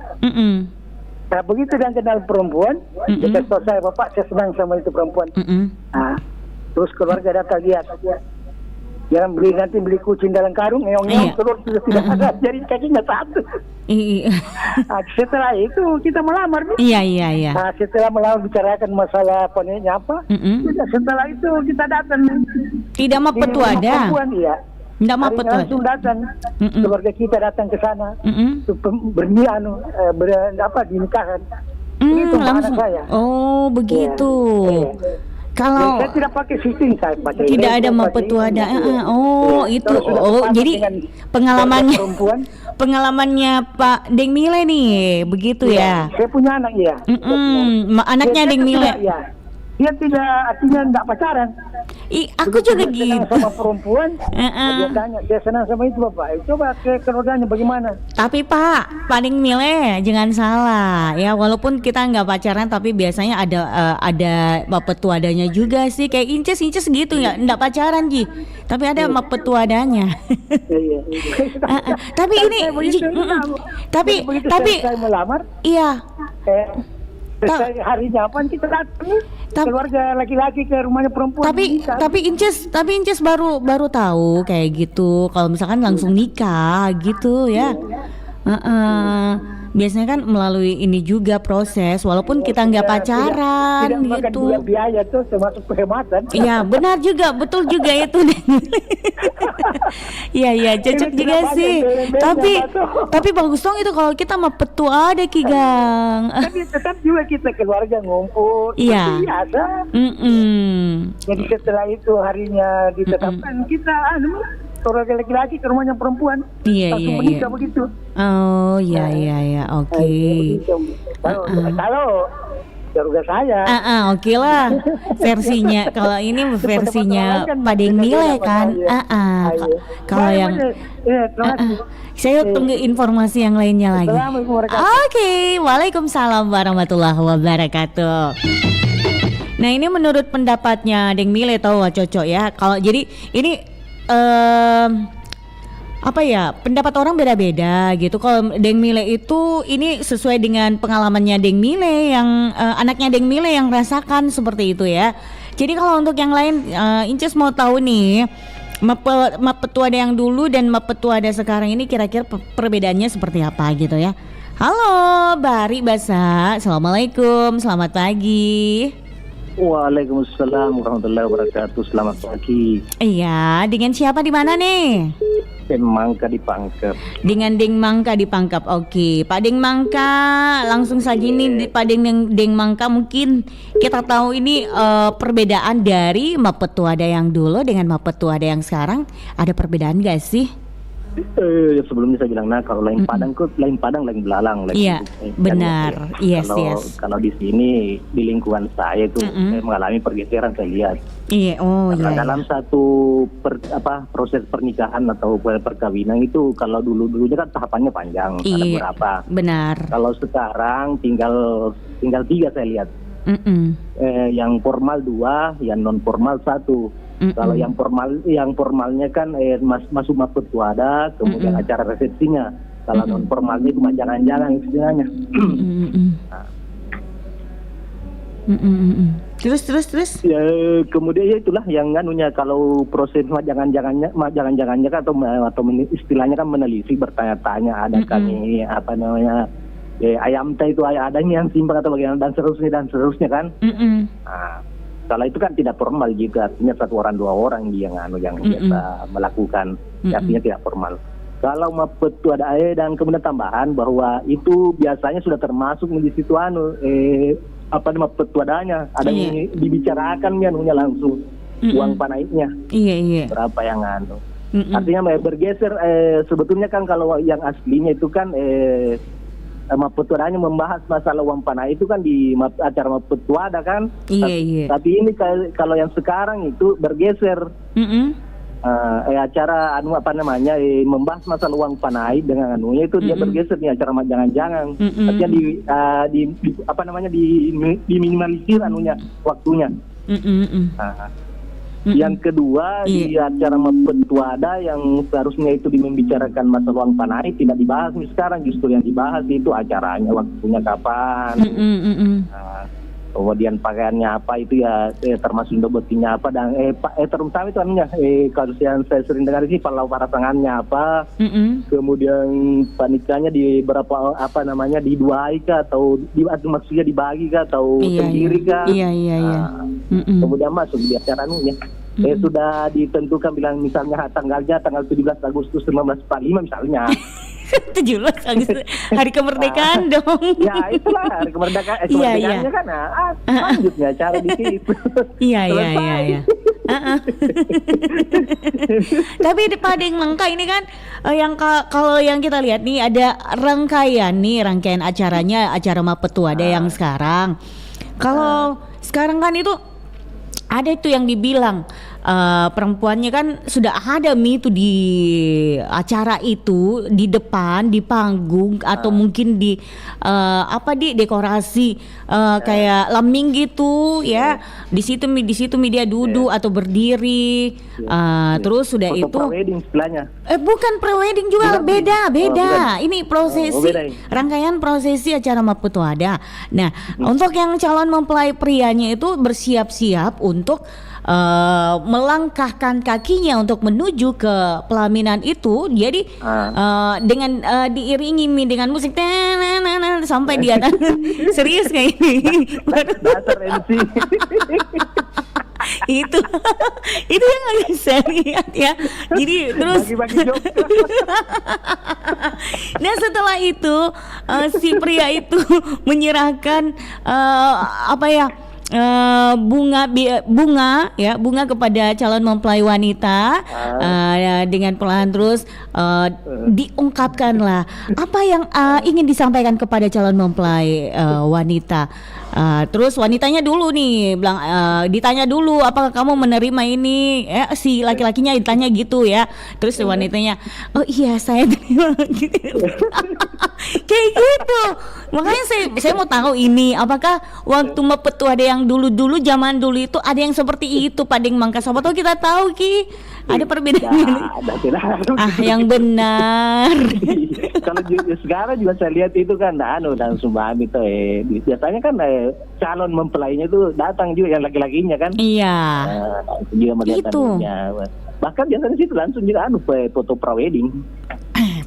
Nah, begitu dia kenal perempuan, kita selesai, Bapak, saya senang sama itu perempuan. Nah, terus keluarga datang lihat. Jangan beli kucing dalam karung, ngeong-ngeong terus tidak ada, jadi kakinya satu. Nah, setelah itu kita melamar. Iya. Nah, setelah melamar bicarakan masalah poninya apa, setelah itu kita datang. Tidak mau petua ada. Iya. Tidak mau petua. Langsung datang. Keluarga kita datang ke sana. Dinikahan. Itu anak saya. Oh, begitu. Kalau saya tidak pakai sistem, saya pakai tidak ada mau petua ada. Itu. Jadi pengalamannya Pak Deng Mile nih, begitu ya. Saya punya anak ya. Anaknya Deng Mile. Dia tidak, artinya tidak pacaran. Aku juga gitu. Sama perempuan, dia tanya, dia senang sama itu, Bapak. Coba ke keluarganya bagaimana? Tapi Pak Deng Mile, jangan salah ya. Walaupun kita nggak pacaran, tapi biasanya ada petuadanya juga sih. Kayak inces gitu ya, nggak pacaran Ji. Tapi ada petuadanya. Tapi ini, tapi saya melamar. Iya. Harinya apa kita datang keluarga laki-laki ke rumahnya perempuan. Tapi Inces baru tahu kayak gitu. Kalau misalkan langsung nikah gitu ya. Biasanya kan melalui ini juga proses, walaupun kita nggak pacaran tidak gitu. Tidak biaya tuh termasuk penghematan. Iya benar juga, betul juga itu. Iya cocok juga sih. Tapi bagus dong itu kalau kita mau petua ada Ki Gang. Tapi tetap juga kita keluarga ngumpul. Iya. Biasa. Jadi setelah itu harinya ditetapkan kita keluarga laki-laki ke rumahnya perempuan. Langsung menikah begitu. Oh iya oke. Kalau keluarga saya. Oke lah versinya. Kalau ini versinya Pak Deng Mile kan. Kalau yang saya tunggu informasi yang lainnya lagi. Oke, waalaikumsalam warahmatullahi wabarakatuh. Nah ini menurut pendapatnya Deng Mile tahu cocok ya. Kalau jadi ini pendapat orang beda-beda gitu. Kalau Deng Mile itu ini sesuai dengan pengalamannya Deng Mile yang anaknya Deng Mile yang rasakan seperti itu ya. Jadi kalau untuk yang lain, Inces mau tahu nih Mapetuada yang dulu dan Mapetuada sekarang ini kira-kira perbedaannya seperti apa gitu ya. Halo Bari Basa, assalamualaikum, selamat pagi. Waalaikumsalam warahmatullahi wabarakatuh. Selamat pagi. Iya, dengan siapa di mana nih? Deng Mangka di Pangkep. Dengan Deng Mangka di Pangkep. Oke, Pak Deng Mangka, langsung saja nih Pak Deng Mangka, mungkin kita tahu ini perbedaan dari Mapetuada yang dulu dengan Mapetuada yang sekarang. Ada perbedaan gak sih? Sebelumnya saya bilang kalau lain Padang lain belalang. Iya, benar. Yes. Kalau di sini di lingkungan saya itu saya mengalami pergeseran, saya lihat. Iya, dalam satu proses pernikahan atau perkawinan itu kalau dulunya kan tahapannya panjang, ada berapa. Benar. Kalau sekarang tinggal 3 saya lihat. Yang formal 2, yang non formal 1. Kalau yang formalnya kan masuk Mapetuada, kemudian acara resepsinya. Kalau non formalnya cuma jangan-jangan istilahnya. Terus. Ya, kemudian itulah yang anunya, kalau proses jangan-jangannya kan atau istilahnya kan menelisik, bertanya-tanya ada kami ayam teh itu adanya yang simpang atau bagaimana dan seterusnya kan. Kalau itu kan tidak formal juga, artinya 1 orang 2 orang yang biasa melakukan, artinya tidak formal. Kalau Mapetuada dan kemudian tambahan bahwa itu biasanya sudah termasuk di situ Mapetuadanya, ada yang dibicarakan langsung uang panaiknya. Iya. Berapa yang Artinya bergeser, sebetulnya kan kalau yang aslinya itu kan Mapetuadanya membahas masalah uang panai itu kan di acara Mapetuada kan. Iya. Tapi ini kalau yang sekarang itu bergeser. Acara membahas masalah uang panai dengan anunya itu dia bergeser nih acara jangan-jangan. Artinya diminimalisir anunya waktunya. Yang kedua di acara Mapetuada yang seharusnya itu membicarakan masalah uang panai tidak dibahas nih sekarang, justru yang dibahas itu acaranya waktunya kapan. Kemudian pakaiannya apa itu ya termasuk botinya apa dan terutama itu anunya kalau yang saya sering dengar sih parasangannya apa. Kemudian panikanya di berapa diduai kah atau maksudnya dibagi kah atau sendiri kah. Kemudian masuk di acara anunya. Sudah ditentukan bilang misalnya tanggalnya tanggal 17 Agustus 1945 misalnya. 17 Agustus hari kemerdekaan dong. Ya itulah hari kemerdekaan. Kemerdekaannya kan lanjutnya acara di situ. Iya. Tapi Padeng Mangka ini kan kalau yang kita lihat nih ada rangkaian acaranya acara Mapetuada yang sekarang. Kalau sekarang kan itu ada itu yang dibilang perempuannya kan sudah ada itu di acara itu di depan di panggung atau mungkin di dekorasi kayak leming gitu ya di situ media duduk atau berdiri terus sudah itu pre-wedding istilahnya. Bukan pre-wedding juga beda. Ini prosesi rangkaian prosesi acara Mapetuada. Nah untuk yang calon mempelai prianya itu bersiap-siap untuk melangkahkan kakinya untuk menuju ke pelaminan itu. Jadi dengan diiringi dengan musik sampai dia serius kayak ini. Dasar MC. itu yang lagi saya lihat ya. Jadi terus nah setelah itu si pria itu menyerahkan bunga kepada calon mempelai wanita dengan perlahan terus diungkapkanlah apa yang ingin disampaikan kepada calon mempelai wanita. Terus wanitanya dulu nih bilang ditanya dulu apakah kamu menerima ini si laki-lakinya ditanya gitu ya. Terus wanitanya oh iya saya terima gitu. Kayak gitu. Makanya saya mau tahu ini apakah waktu Mapetuada yang dulu zaman dulu itu ada yang seperti itu Padeng Mangka. Siapa tahu kita tahu Ki. Ada perbedaannya. Yang benar. Kalau sekarang juga saya lihat itu kan dan Sumbami itu biasanya kan calon mempelainya itu datang juga yang laki-lakinya kan. Iya. Dia melihat anunya. Bahkan biasanya situ langsung juga foto pre-wedding.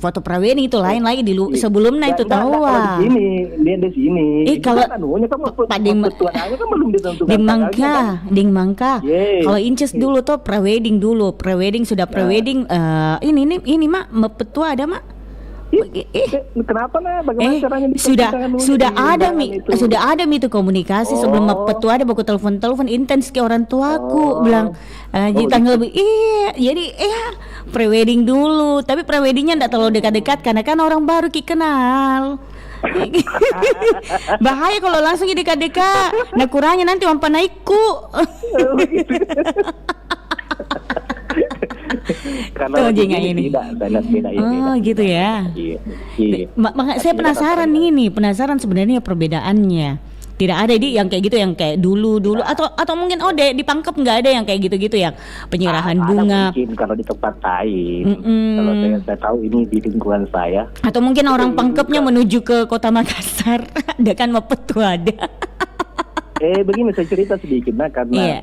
Foto pre-wedding itu lain lagi sebelumnya itu tahu di sini. Kalau Padeng Mapetuadanya kan belum ditentukan Ding Mangka. Kalau Inces dulu tuh pre-wedding dulu. Pre-wedding sudah pre-wedding ini Mak Mapetuada Mak. Kenapa bagaimana caranya sudah ada itu komunikasi sebelum Mapetuada baku telepon intens ke orang tuaku bilang jadi tanggal jadi pre-wedding dulu tapi pre-weddingnya enggak terlalu dekat-dekat karena kan orang baru kenal. Bahaya kalau langsung dekat-dekat. Nah kurangnya nanti mampan naikku. Karena ini tidak beda. Gitu ya. Iya. Saya penasaran sebenarnya perbedaannya. Tidak ada yang kayak gitu yang kayak dulu atau mungkin dipangkep nggak ada yang kayak gitu yang penyerahan bunga. Mungkin kalau di tempat lain. Kalau saya tahu ini di lingkungan saya. Atau mungkin orang pangkepnya menuju ke Kota Makassar. Ada kan Mapetuada. Begini saya cerita sedikit karena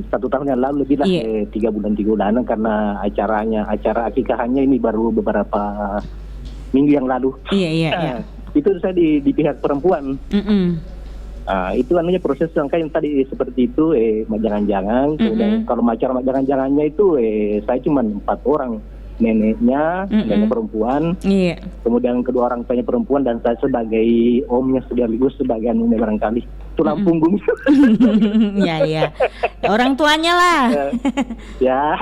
satu tahun yang lalu lebih lah 3 bulanan karena acara akikahannya ini baru beberapa minggu yang lalu. Iya. Itu saya di pihak perempuan. Itu namanya proses rangkaian tadi seperti itu jangan-jangan. Kemudian kalau acara jangan-jangannya itu saya cuma 4 orang. Neneknya perempuan, kemudian kedua orang tuanya perempuan dan saya sebagai omnya sekaligus sebagai anunya barangkali tulang punggung. Ya orang tuanya lah. Ya.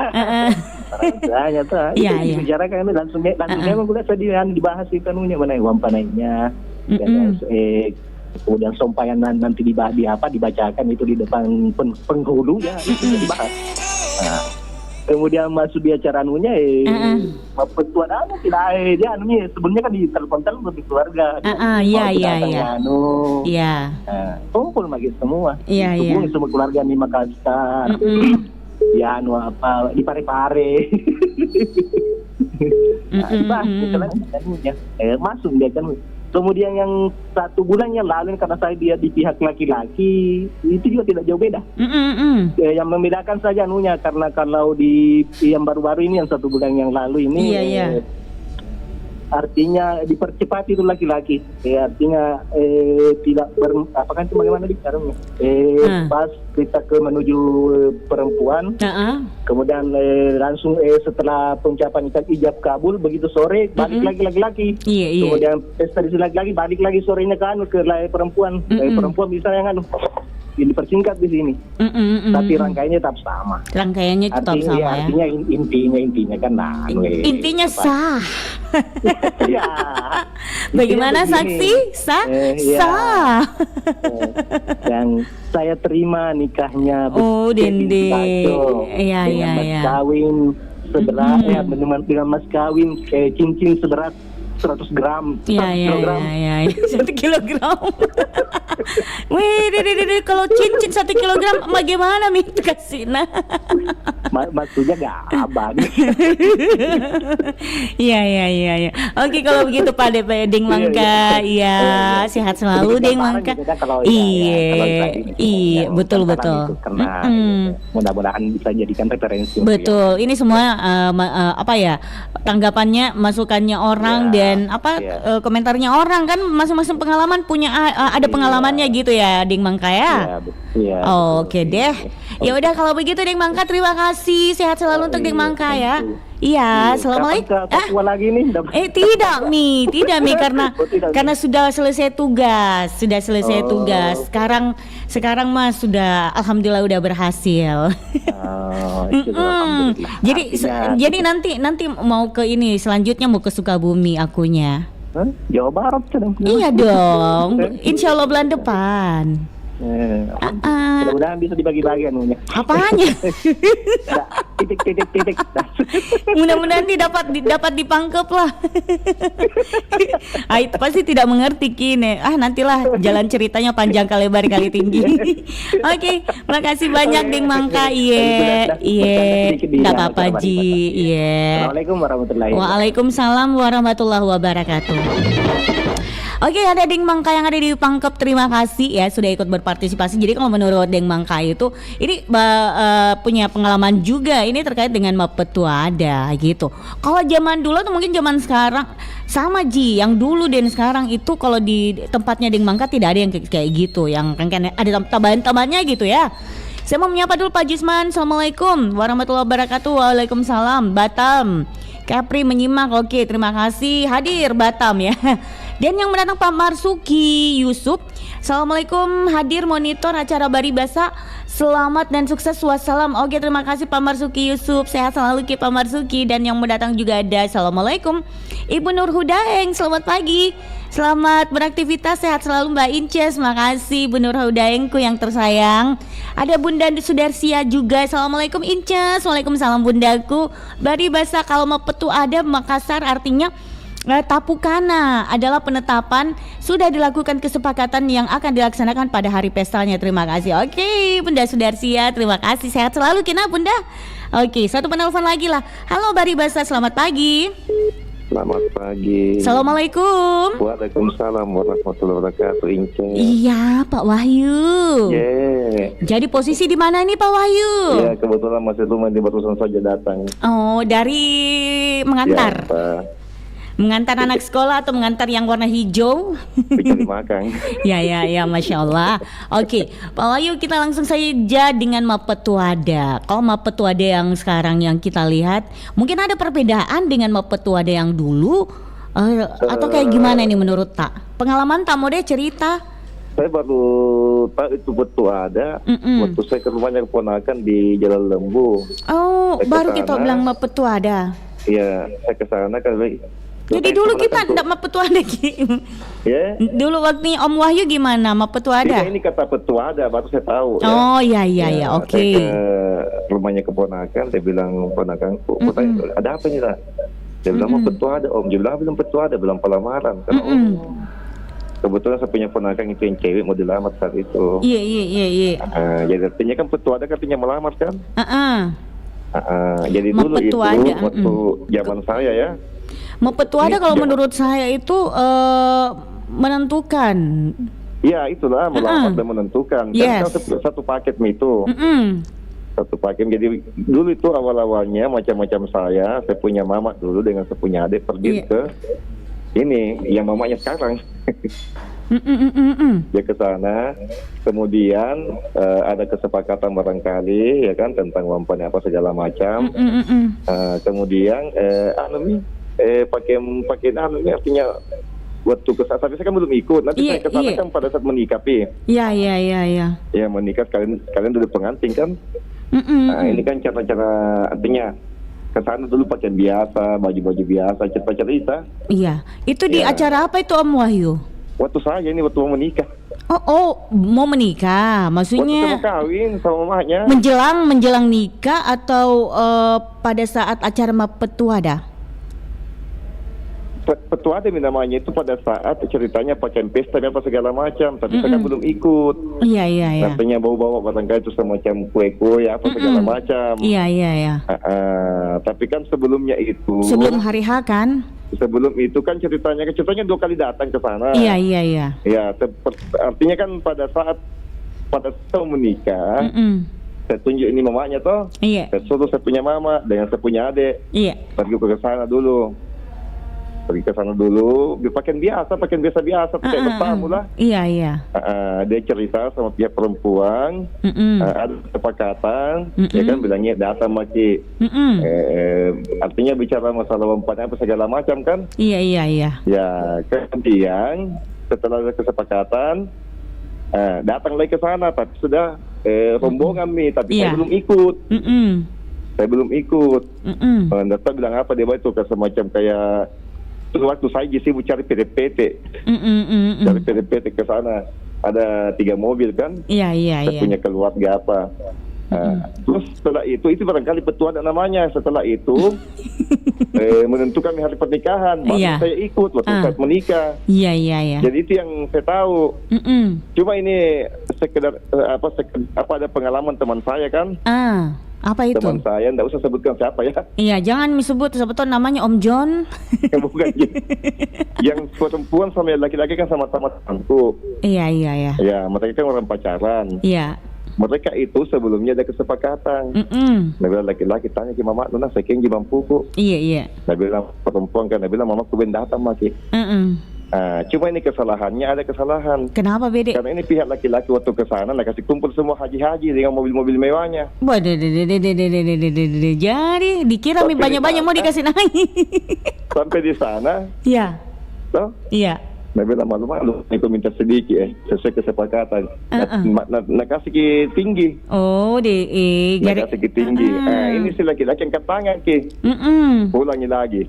Hanya tuh. Iya, iya. Bicarakan langsung memang udah sedih dibahas itu anunya mana uang panainya. Kemudian sompayan nanti dibacakan itu di depan penghulu ya itu dibahas. Nah, kemudian masuk di acara anunya petua tidak dia anunya sebelumnya kan di telepon di keluarga. Iya. Iya. Kumpul lagi semua. Iya. Semua keluarga di Makassar. Ya apa di Pare-Pare. Masuk dia kan. Kemudian yang 1 bulan yang lalu karena saya dia di pihak laki-laki itu juga tidak jauh beda. Yang membedakan saja anunya karena kalau di yang baru-baru ini yang 1 bulan yang lalu ini artinya dipercepat itu laki-laki. Artinya tidak apakah itu bagaimana bicaranya? Pas kita menuju perempuan, kemudian langsung setelah pengucapan ijab kabul begitu sore balik lagi laki-laki. Kemudian pesta di laki-laki balik lagi sorenya ke perempuan. Perempuan bisa yang dipersingkat di sini. Tapi rangkaiannya tetap sama. Rangkaiannya tetap sama ya. Artinya intinya kan intinya sah. Ya. Bagaimana saksi? Sah? Sah. Yang saya terima nikahnya Dende. Iya. Mas kawin seberat dengan mas kawin cincin seberat 100 gram. Iya. 1 kilogram. Wih, kalau cincin 1 kilogram bagaimana kasih maksudnya gak abang. Iya. Oke, kalau begitu Pak Ding Mangka, iya sehat selalu Ding Mangka. Iya, betul. Karena mudah-mudahan bisa jadikan referensi. Betul. Ini semua tanggapannya, masukannya orang dan komentarnya orang kan masing-masing pengalaman punya ada pengalamannya gitu ya Ding Mangka ya. Oke deh. Ya udah kalau begitu Ding Mangka terima kasih. Sehat selalu untuk Ding Mangka ya. Iya, assalamualaikum. Lagi nih? Tidak Mi karena sudah selesai tugas. Sekarang Mas sudah alhamdulillah udah berhasil. Jadi nanti mau ke ini selanjutnya mau ke Sukabumi akunya. Jawa Barat sedang. Iya dong. Insya Allah bulan depan. Mudah-mudahan bisa dibagi-bagi anunya. Apanya? Titik. Mudah-mudahan dapat dipangkep lah. Itu pasti tidak mengerti kini. Nantilah jalan ceritanya panjang kali lebar kali tinggi. Oke, makasih banyak Ding Mangka. Iya. Enggak apa-apa Ji. Iya. Assalamualaikum warahmatullahi wabarakatuh. Waalaikumsalam warahmatullahi wabarakatuh. Oke, ada Ding Mangka yang ada di Pangkep, terima kasih ya sudah ikut berpartisipasi. Jadi kalau menurut Ding Mangka itu ini punya pengalaman juga ini terkait dengan Mapetuada gitu. Kalau zaman dulu atau mungkin zaman sekarang sama Ji, yang dulu dan sekarang itu kalau di tempatnya Ding Mangka tidak ada yang kayak gitu, yang kan ada tambahan-tambahannya gitu ya. Saya mau menyapa dulu Pak Jisman. Assalamualaikum warahmatullahi wabarakatuh. Waalaikumsalam. Batam Capri menyimak, oke terima kasih hadir Batam ya. Dan yang mendatang Pak Marsuki Yusuf. Assalamualaikum, hadir monitor acara Bari Basa. Selamat dan sukses, wassalam. Oke terima kasih Pak Marsuki Yusuf. Sehat selalu Pak Marsuki. Dan yang mendatang juga ada Assalamualaikum Ibu Nur Hudaeng, selamat pagi. Selamat beraktivitas, sehat selalu Mbak Inces. Makasih Bu Nur Hudaengku yang tersayang. Ada Bunda Sudarsia juga. Assalamualaikum Inces. Waalaikumsalam Bundaku. Bari Basa kalau Mapetuada Makassar artinya Tapukana adalah penetapan sudah dilakukan kesepakatan yang akan dilaksanakan pada hari pestanya. Terima kasih. Oke, Bunda Sudarsia, terima kasih. Sehat selalu kina Bunda. Oke, satu penelpon lagi lah. Halo Bari Basa, selamat pagi. Selamat pagi. Assalamualaikum. Waalaikumsalam warahmatullahi wabarakatuh. Ince. Iya, Pak Wahyu. Jadi posisi di mana nih Pak Wahyu? Iya, kebetulan masih rumah di barusan saja datang. Oh, dari mengantar. Ya, Pak. Mengantar anak sekolah atau mengantar yang warna hijau? Bikin makan. Ya, Masya Allah. Oke, Pak Wahyu kita langsung saja dengan Mapetuada. Kalau Mapetuada yang sekarang yang kita lihat, mungkin ada perbedaan dengan Mapetuada yang dulu atau kayak gimana ini menurut Tak? Pengalaman Tak mau deh cerita? Saya baru tahu itu betul ada. Waktu saya ke rumahnya keponakan di Jalan Lembu. Oh, baru kita bilang Mapetu ada. Iya, saya ke sana kan. Jadi dulu kita tidak Mapetu ada Ki. Ya. Dulu waktu Om Wahyu gimana Mapetu ada? Ini kata Petu ada, baru saya tahu. Oh iya, oke. Saya ke rumahnya keponakan, saya bilang keponakanku, ada apa nih lah? Dia bilang Petu ada Om. Dia bilang belum Petu ada, belum pelamaran. Kebetulan saya punya ponakan itu yang cewek mau dilamar saat itu. Iya. Jadi artinya kan Petu ada katanya melamar kan? Jadi dulu itu waktu zaman saya ya. Mapetu ada kalau menurut saya itu menentukan. Iya itulah melamar dan menentukan. Kan satu paket itu. Satu paket. Jadi dulu itu awal-awalnya macam-macam saya punya mama dulu dengan saya punya adik pergi ke ini yang mamanya sekarang. Dia ke sana, kemudian ada kesepakatan barangkali ya kan tentang wampan apa segala macam. Kemudian pakai artinya waktu ke sana, tapi saya kan belum ikut. Nanti saya ke sana kan pada saat menikah Iya. Ya menikah kalian dulu pengantin kan. Ini kan cara-cara artinya ke sana dulu pakaian biasa, baju-baju biasa, cerita-cerita. Iya. Itu di acara apa itu Om Wahyu? Waktu saya ini waktu mau menikah. Oh, mau menikah. Maksudnya waktu saya mau kawin sama mamanya. Menjelang nikah atau pada saat acara Mapetu ada? Petu ada namanya itu pada saat ceritanya pakaian pesta apa segala macam, tapi saya kan belum ikut. Iya. Katanya bawa barangkali itu semacam kue-kue apa segala macam. Iya. Tapi kan sebelumnya itu. Sebelum hari H kan? Sebelum itu kan ceritanya 2 kali datang ke sana. Iya. Ya, artinya kan pada saat saya menikah. Saya tunjuk ini mamanya toh. Iya. Saya suruh saya punya mama dengan saya punya adik. Iya. Pergi ke sana dulu. Pakaian biasa, pakai bertamu lah. Iya. Dia cerita sama pihak perempuan, ada kesepakatan, ya kan bilangnya datang maki. Artinya bicara masalah wampan apa segala macam kan? Iya. Ya, kemudian setelah ada kesepakatan, datang lagi ke sana, tapi sudah rombongan nih, tapi saya belum ikut. Saya belum ikut. Datang bilang apa dia itu semacam kayak waktu saya sibuk cari PT. Cari PT ke sana. Ada 3 mobil kan? Iya. Saya punya keluarga apa. Terus setelah itu barangkali petua ada namanya. Setelah itu menentukan hari pernikahan. Baru saya ikut waktu saat menikah. Iya. Jadi itu yang saya tahu. Cuma ini sekedar ada pengalaman teman saya kan? Apa itu? Teman saya, enggak usah sebutkan siapa ya. Iya, jangan disebut sebetulnya namanya Om John. Bukan. Yang perempuan sama laki-laki kan sama-sama temanku. Iya. Ya, mereka kan orang pacaran. Iya. Mereka itu sebelumnya ada kesepakatan. Nah, laki-laki tanya ke mama, "Nona, saya kenggi mampuku." Iya. Nah, bilang perempuan kan, bilang mama ku ben datang maki. Cuma ini kesalahannya ada kesalahan. Kenapa beda? Karena ini pihak laki-laki waktu ke sana kasih kumpul semua haji-haji dengan mobil-mobil mewahnya. Jadi dikira banyak-banyak mau dikasih naik. Sampai di sana. Iya. Toh? Iya. Nabi malu-malu, aku minta sedikit sesuai kesepakatan. Nak kasih ke tinggi. Oh, nak kasih ke tinggi. Ini si laki-laki angkat tangan ke. Ulangi lagi.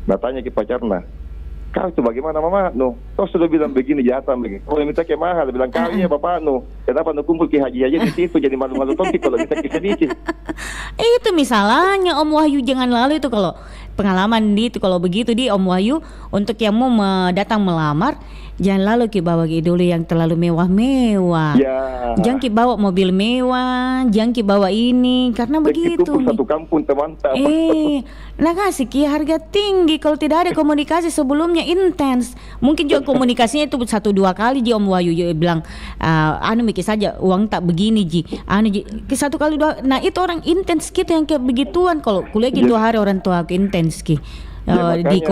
Nah tanya ke pacarnya. Kau itu bagaimana mama? Kau sudah bilang begini jatah begini. Kau minta ke mahal, bilang kau ya bapak kenapa kumpul ke haji aja di situ jadi malu-malu toki kalau minta ke sedikit. Itu misalnya Om Wahyu jangan lalu itu kalau pengalaman itu kalau begitu di Om Wahyu untuk yang mau datang melamar jangan lalu ki bawa dulu yang terlalu mewah-mewah. Jangan ki bawa mobil mewah, jangan ki bawa ini karena begitu. Kumpul satu kampung teman-teman. Nah kasih ki harga tinggi kalau tidak ada komunikasi sebelumnya intens. Mungkin juga komunikasinya itu 1-2 kali ji Om Wahyu bilang mikir saja uang tak begini ji. Ji 1 kali 2. Nah itu orang intens kita yang kayak begituan kalau kuliah gitu hari orang tua aku intens ki. Di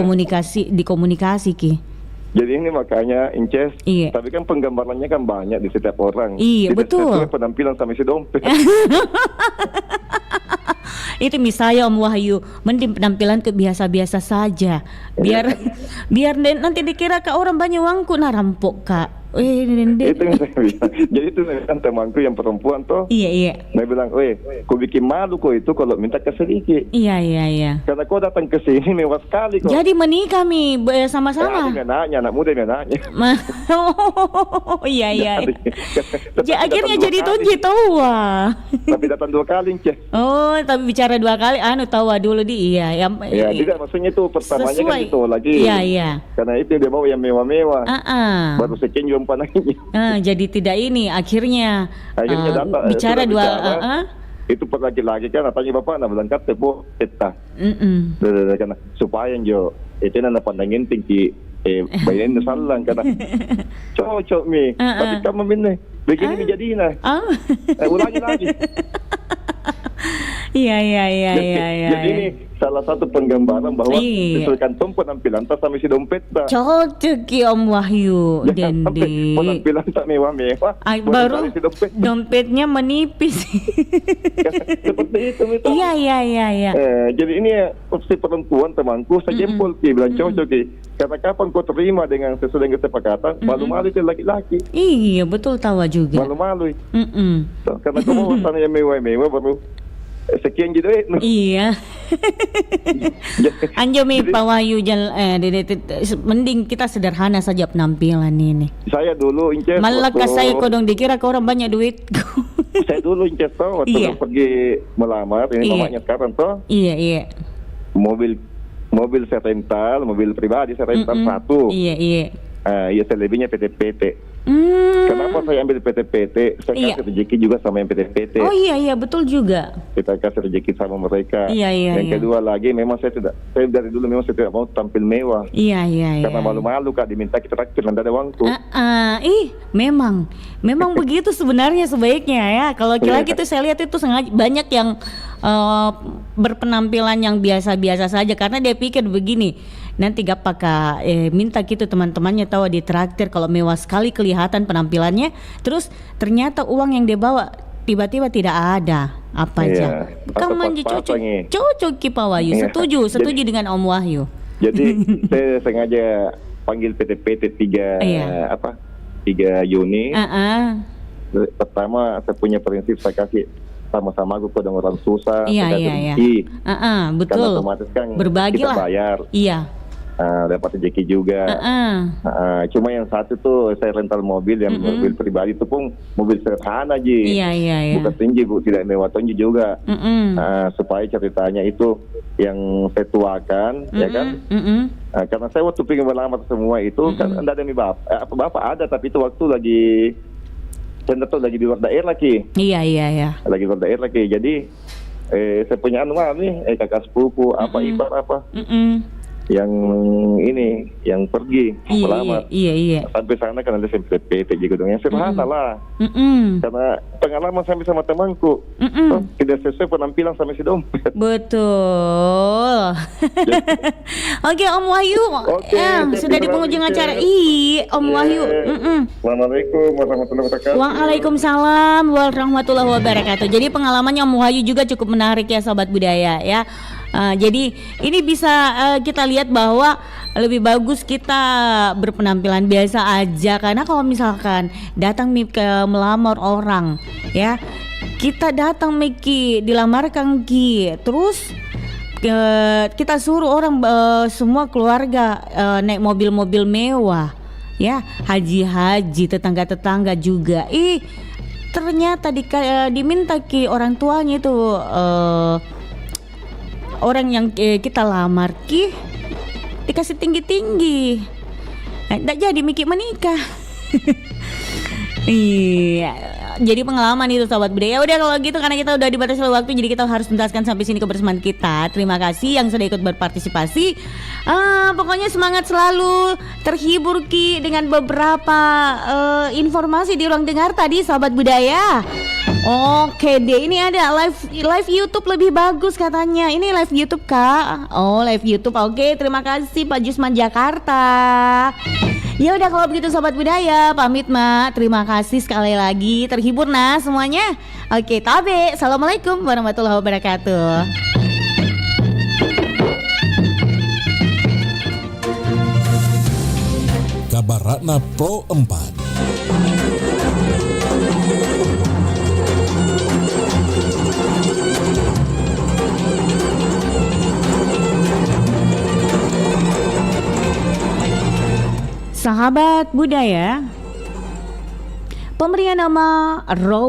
komunikasi ki. Jadi ini makanya Inces, tapi kan penggambarannya kan banyak di setiap orang. Iya, betul. Tidak penampilan sama si dompet. Itu misalnya Om Wahyu, mending penampilan ke biasa-biasa saja. Biar nanti dikira Kak orang banyak uangku rampok Kak. Itu yang saya bilang. Jadi itu kan temanku yang perempuan tuh. Iya. Dia bilang, kau bikin malu kau itu kalau minta ke sedikit. Iya. Karena kau datang ke sini mewah sekali kok. Jadi menikah Mi sama-sama. Anak muda yang nanya. Iya. Akhirnya jadi tonji tua. Tapi datang 2 kali, Ceh. Oh, tapi bicara 2 kali, tawa dulu iya. Ya, tidak maksudnya itu pertamanya kan gitu lagi. Iya. Karena itu dia bawa yang mewah-mewah. Baru sekian jumpa nanya. Jadi tidak ini akhirnya datang, bicara 2 itu per lagi-lagi kan tanya bapak nak berangkat tebo eta. Karena supaya jo itu nana pandangin tinggi bayarin salang karena cocok Mi. Tapi kamu minne begini jadiin ulangi lagi. Iya. Jadi ini salah satu penggambaran bahwa sesuaikan penampilan tak sama si dompet tak. Cocok ki Om Wahyu. Dendi. Penampilan tak mewah-mewah. Baru si dompetnya menipis. Seperti itu. Iya. Jadi ini opsi perempuan temanku saya jempol ki bilang cocok ki. Karena kapan kau terima dengan sesuai dengan kesepakatan, malu-malu itu laki-laki. Iya betul tawa juga. Malu-malu. Karena kau mau sana yang mewah-mewah baru sekian gitu Iya. Anjo Mi Pak Wahyu mending kita sederhana saja penampilan ini. Saya dulu Inces. Malah saya kodong dikira kau orang banyak duit. Saya dulu Inces toh waktu pergi melamar ini mamanya sekarang toh. Iya. Mobil saya rental, mobil pribadi saya rental 1. Iya. Iya selebihnya PT. Kenapa saya ambil PT? Saya kasih rezeki juga sama yang PT. Oh iya betul juga. Kita kasih rezeki sama mereka. Iya. Yang kedua lagi memang saya dari dulu memang saya tidak mau tampil mewah. Iya. Karena malu-malu Kak diminta kita traktir nanti ada uangku. Memang begitu sebenarnya sebaiknya ya. Kalau laki-laki itu saya lihat itu sengaja banyak yang berpenampilan yang biasa-biasa saja karena dia pikir begini. Nanti gak pakai minta gitu teman-temannya tahu di traktir kalau mewah sekali kelihatan penampilannya, terus ternyata uang yang dia bawa tiba-tiba tidak ada apa aja. Kamu cocok Ki Pak Wahyu. Setuju dengan Om Wahyu. Jadi saya sengaja panggil PT 3 unit. Pertama saya punya prinsip saya kasih sama-sama aku dengan orang susah. Iya. Betul. Karena otomatis kan berbagi kita lah. Bayar. Iya. Dapat rezeki juga. Cuma yang satu tuh saya rental mobil yang mobil pribadi itu pun mobil sederhana aja. Iya. Bukan tinggi Bu, tidak mewah tinggi juga. Supaya ceritanya itu yang saya tuakan, ya kan? Karena saya waktu pengen melamar semua itu kan tidak ada bapak ada, tapi itu waktu lagi saya tuh lagi di luar daerah Ki. Iya. Lagi di luar daerah Ki. Jadi saya punya kakak sepupu ipar yang ini yang pergi melamar. Iya. Sampai sana kan ada PT gitu dong yang sederhana lah. Karena pengalaman sampai sama temanku tidak sesuai penampilan sama si dompet. Betul. Oke Om Wahyu. Sudah di penghujung acara. Om Wahyu. Assalamualaikum warahmatullahi wabarakatuh. Waalaikumsalam warahmatullahi wabarakatuh. Jadi pengalamannya Om Wahyu juga cukup menarik ya Sobat Budaya ya. Jadi ini bisa kita lihat bahwa lebih bagus kita berpenampilan biasa aja, karena kalau misalkan datang ke melamar orang ya, kita datang Ki dilamarkan Ki, terus kita suruh orang semua keluarga naik mobil-mobil mewah ya, haji-haji, tetangga-tetangga juga. Ternyata diminta Ki orang tuanya itu orang yang kita lamar Ki dikasih tinggi-tinggi, nggak jadi mikir menikah. Iya, jadi pengalaman itu Sobat Budaya. Udah kalau gitu karena kita udah dibatasi waktu, jadi kita harus tuntaskan sampai sini kebersamaan kita. Terima kasih yang sudah ikut berpartisipasi. Pokoknya semangat selalu, terhibur Ki dengan beberapa informasi di ruang dengar tadi Sobat Budaya. Oke deh, ini ada live YouTube lebih bagus katanya. Ini live YouTube Kak. Oh live YouTube. Oke, terima kasih Pak Jusman Jakarta. Ya udah kalau begitu Sobat Budaya pamit Mak. Terima kasih sekali lagi, terhibur nah semuanya. Oke tabe. Assalamualaikum warahmatullahi wabarakatuh. Kabaratna Pro 4 Sahabat budaya, pemberian nama